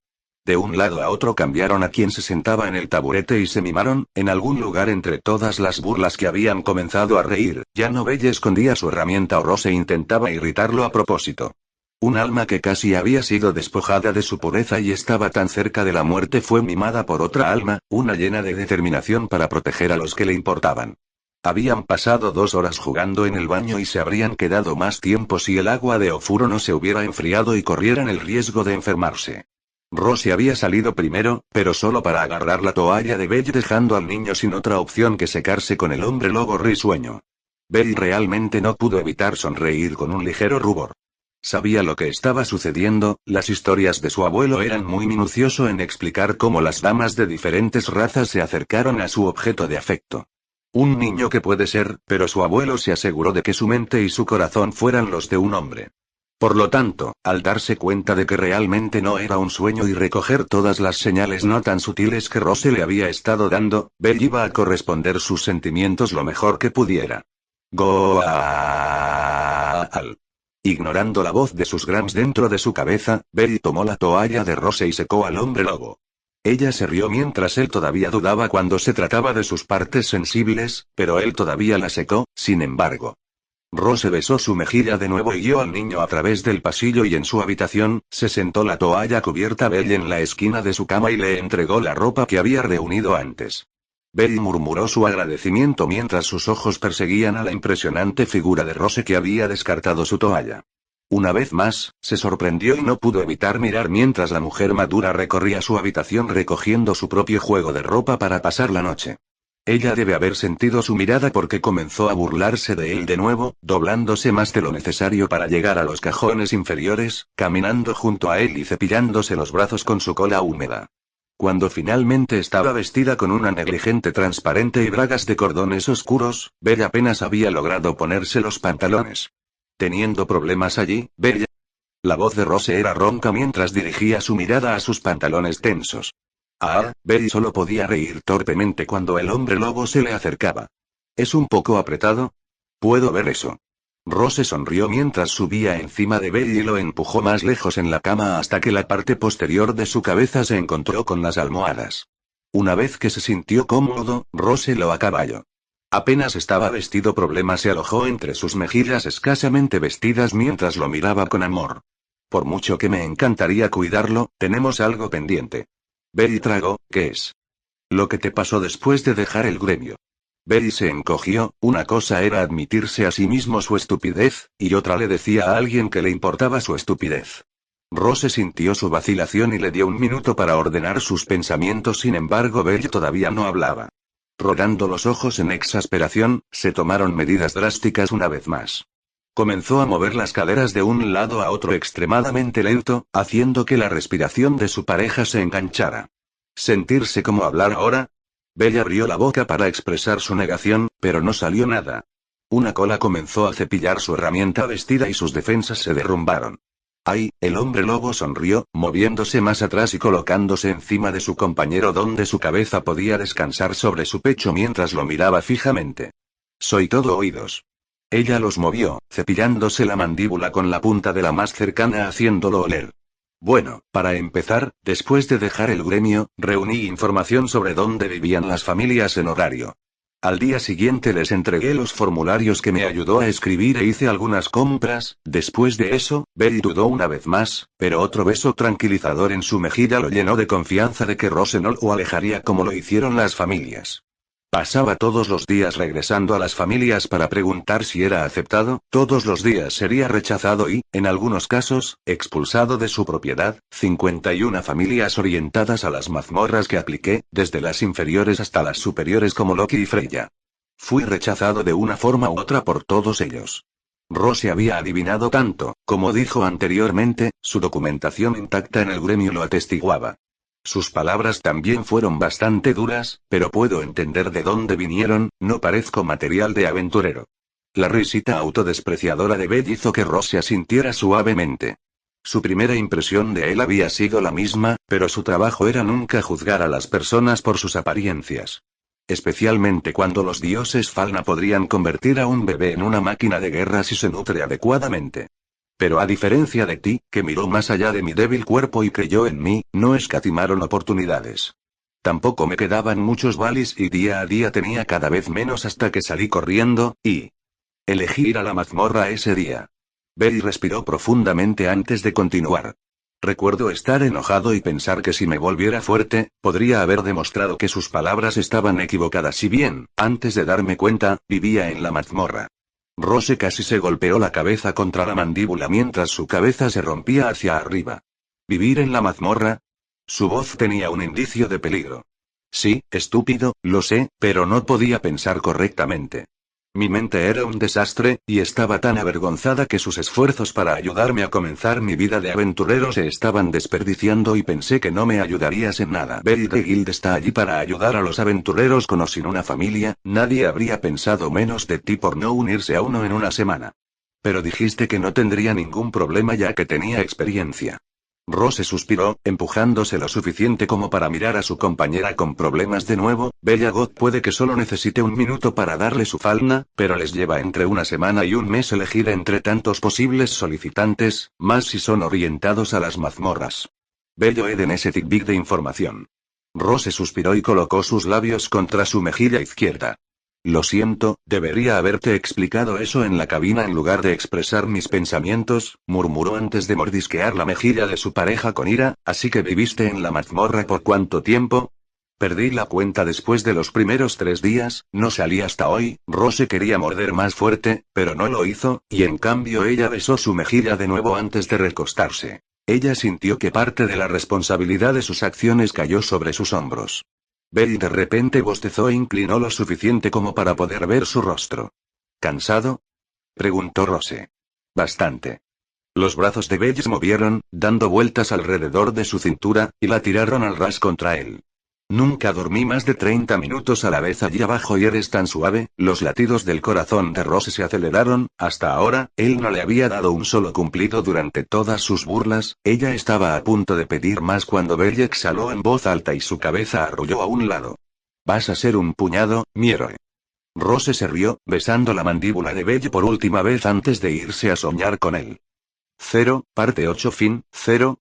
De un lado a otro cambiaron a quien se sentaba en el taburete y se mimaron. En algún lugar entre todas las burlas que habían comenzado a reír, ya no Belle escondía su herramienta o Rose intentaba irritarlo a propósito. Un alma que casi había sido despojada de su pureza y estaba tan cerca de la muerte fue mimada por otra alma, una llena de determinación para proteger a los que le importaban. Habían pasado 2 horas jugando en el baño y se habrían quedado más tiempo si el agua de Ofuro no se hubiera enfriado y corrieran el riesgo de enfermarse. Rose había salido primero, pero solo para agarrar la toalla de Belle dejando al niño sin otra opción que secarse con el hombre lobo risueño. Belle realmente no pudo evitar sonreír con un ligero rubor. Sabía lo que estaba sucediendo. Las historias de su abuelo eran muy minucioso en explicar cómo las damas de diferentes razas se acercaron a su objeto de afecto. Un niño que puede ser, pero su abuelo se aseguró de que su mente y su corazón fueran los de un hombre. Por lo tanto, al darse cuenta de que realmente no era un sueño y recoger todas las señales no tan sutiles que Rose le había estado dando, Belle iba a corresponder sus sentimientos lo mejor que pudiera. Goal. Ignorando la voz de sus grams dentro de su cabeza, Belle tomó la toalla de Rose y secó al hombre lobo. Ella se rió mientras él todavía dudaba cuando se trataba de sus partes sensibles, pero él todavía la secó, sin embargo. Rose besó su mejilla de nuevo y guió al niño a través del pasillo y en su habitación, se sentó la toalla cubierta Belle en la esquina de su cama y le entregó la ropa que había reunido antes. Belle murmuró su agradecimiento mientras sus ojos perseguían a la impresionante figura de Rose que había descartado su toalla. Una vez más, se sorprendió y no pudo evitar mirar mientras la mujer madura recorría su habitación recogiendo su propio juego de ropa para pasar la noche. Ella debe haber sentido su mirada porque comenzó a burlarse de él de nuevo, doblándose más de lo necesario para llegar a los cajones inferiores, caminando junto a él y cepillándose los brazos con su cola húmeda. Cuando finalmente estaba vestida con una negligente transparente y bragas de cordones oscuros, Bella apenas había logrado ponerse los pantalones. Teniendo problemas allí, Bella. La voz de Rose era ronca mientras dirigía su mirada a sus pantalones tensos. Bella solo podía reír torpemente cuando el hombre lobo se le acercaba. ¿Es un poco apretado? Puedo ver eso. Rose sonrió mientras subía encima de Bella y lo empujó más lejos en la cama hasta que la parte posterior de su cabeza se encontró con las almohadas. Una vez que se sintió cómodo, Rose lo acaballó. Apenas estaba vestido, problema se alojó entre sus mejillas escasamente vestidas mientras lo miraba con amor. Por mucho que me encantaría cuidarlo, tenemos algo pendiente. Bella tragó, ¿qué es? Lo que te pasó después de dejar el gremio. Bella se encogió, una cosa era admitirse a sí mismo su estupidez, y otra le decía a alguien que le importaba su estupidez. Rose sintió su vacilación y le dio un minuto para ordenar sus pensamientos, sin embargo Bella todavía no hablaba. Rodando los ojos en exasperación, se tomaron medidas drásticas una vez más. Comenzó a mover las caderas de un lado a otro extremadamente lento, haciendo que la respiración de su pareja se enganchara. ¿Sentirse como hablar ahora? Bella abrió la boca para expresar su negación, pero no salió nada. Una cola comenzó a cepillar su herramienta vestida y sus defensas se derrumbaron. ¡Ay! El hombre lobo sonrió, moviéndose más atrás y colocándose encima de su compañero donde su cabeza podía descansar sobre su pecho mientras lo miraba fijamente. Soy todo oídos. Ella los movió, cepillándose la mandíbula con la punta de la más cercana haciéndolo oler. Bueno, para empezar, después de dejar el gremio, reuní información sobre dónde vivían las familias en horario. Al día siguiente les entregué los formularios que me ayudó a escribir e hice algunas compras. Después de eso, Bella dudó una vez más, pero otro beso tranquilizador en su mejilla lo llenó de confianza de que Rose no lo alejaría como lo hicieron las familias. Pasaba todos los días regresando a las familias para preguntar si era aceptado, todos los días sería rechazado y, en algunos casos, expulsado de su propiedad. 51 familias orientadas a las mazmorras que apliqué, desde las inferiores hasta las superiores como Loki y Freya. Fui rechazado de una forma u otra por todos ellos. Rose había adivinado tanto, como dijo anteriormente, su documentación intacta en el gremio lo atestiguaba. Sus palabras también fueron bastante duras, pero puedo entender de dónde vinieron, no parezco material de aventurero. La risita autodespreciadora de Belle hizo que Rose asintiera suavemente. Su primera impresión de él había sido la misma, pero su trabajo era nunca juzgar a las personas por sus apariencias. Especialmente cuando los dioses Falna podrían convertir a un bebé en una máquina de guerra si se nutre adecuadamente. Pero a diferencia de ti, que miró más allá de mi débil cuerpo y creyó en mí, no escatimaron oportunidades. Tampoco me quedaban muchos valis y día a día tenía cada vez menos hasta que salí corriendo, y elegí ir a la mazmorra ese día. Bella respiró profundamente antes de continuar. Recuerdo estar enojado y pensar que si me volviera fuerte, podría haber demostrado que sus palabras estaban equivocadas y bien, antes de darme cuenta, vivía en la mazmorra. Rose casi se golpeó la cabeza contra la mandíbula mientras su cabeza se rompía hacia arriba. ¿Vivir en la mazmorra? Su voz tenía un indicio de peligro. Sí, estúpido, lo sé, pero no podía pensar correctamente. Mi mente era un desastre, y estaba tan avergonzada que sus esfuerzos para ayudarme a comenzar mi vida de aventurero se estaban desperdiciando y pensé que no me ayudarías en nada. Bella de Guild está allí para ayudar a los aventureros con o sin una familia, nadie habría pensado menos de ti por no unirse a uno en una semana. Pero dijiste que no tendría ningún problema ya que tenía experiencia. Rose suspiró, empujándose lo suficiente como para mirar a su compañera con problemas de nuevo. Bella God puede que solo necesite un minuto para darle su falna, pero les lleva entre una semana y un mes elegir entre tantos posibles solicitantes, más si son orientados a las mazmorras. Bello Eden Esetic Big de información. Rose suspiró y colocó sus labios contra su mejilla izquierda. Lo siento, debería haberte explicado eso en la cabina en lugar de expresar mis pensamientos, murmuró antes de mordisquear la mejilla de su pareja con ira. ¿Así que viviste en la mazmorra por cuánto tiempo? Perdí la cuenta después de los primeros 3 días, no salí hasta hoy. Rose quería morder más fuerte, pero no lo hizo, y en cambio ella besó su mejilla de nuevo antes de recostarse. Ella sintió que parte de la responsabilidad de sus acciones cayó sobre sus hombros. Belle de repente bostezó e inclinó lo suficiente como para poder ver su rostro. ¿Cansado? Preguntó Rose. Bastante. Los brazos de Belle se movieron, dando vueltas alrededor de su cintura, y la tiraron al ras contra él. Nunca dormí más de 30 minutos a la vez allí abajo y eres tan suave. Los latidos del corazón de Rose se aceleraron. Hasta ahora, él no le había dado un solo cumplido durante todas sus burlas. Ella estaba a punto de pedir más cuando Belle exhaló en voz alta y su cabeza arrulló a un lado. Vas a ser un puñado, mi héroe. Rose se rió, besando la mandíbula de Belle por última vez antes de irse a soñar con él. 0, parte 8 fin, 0,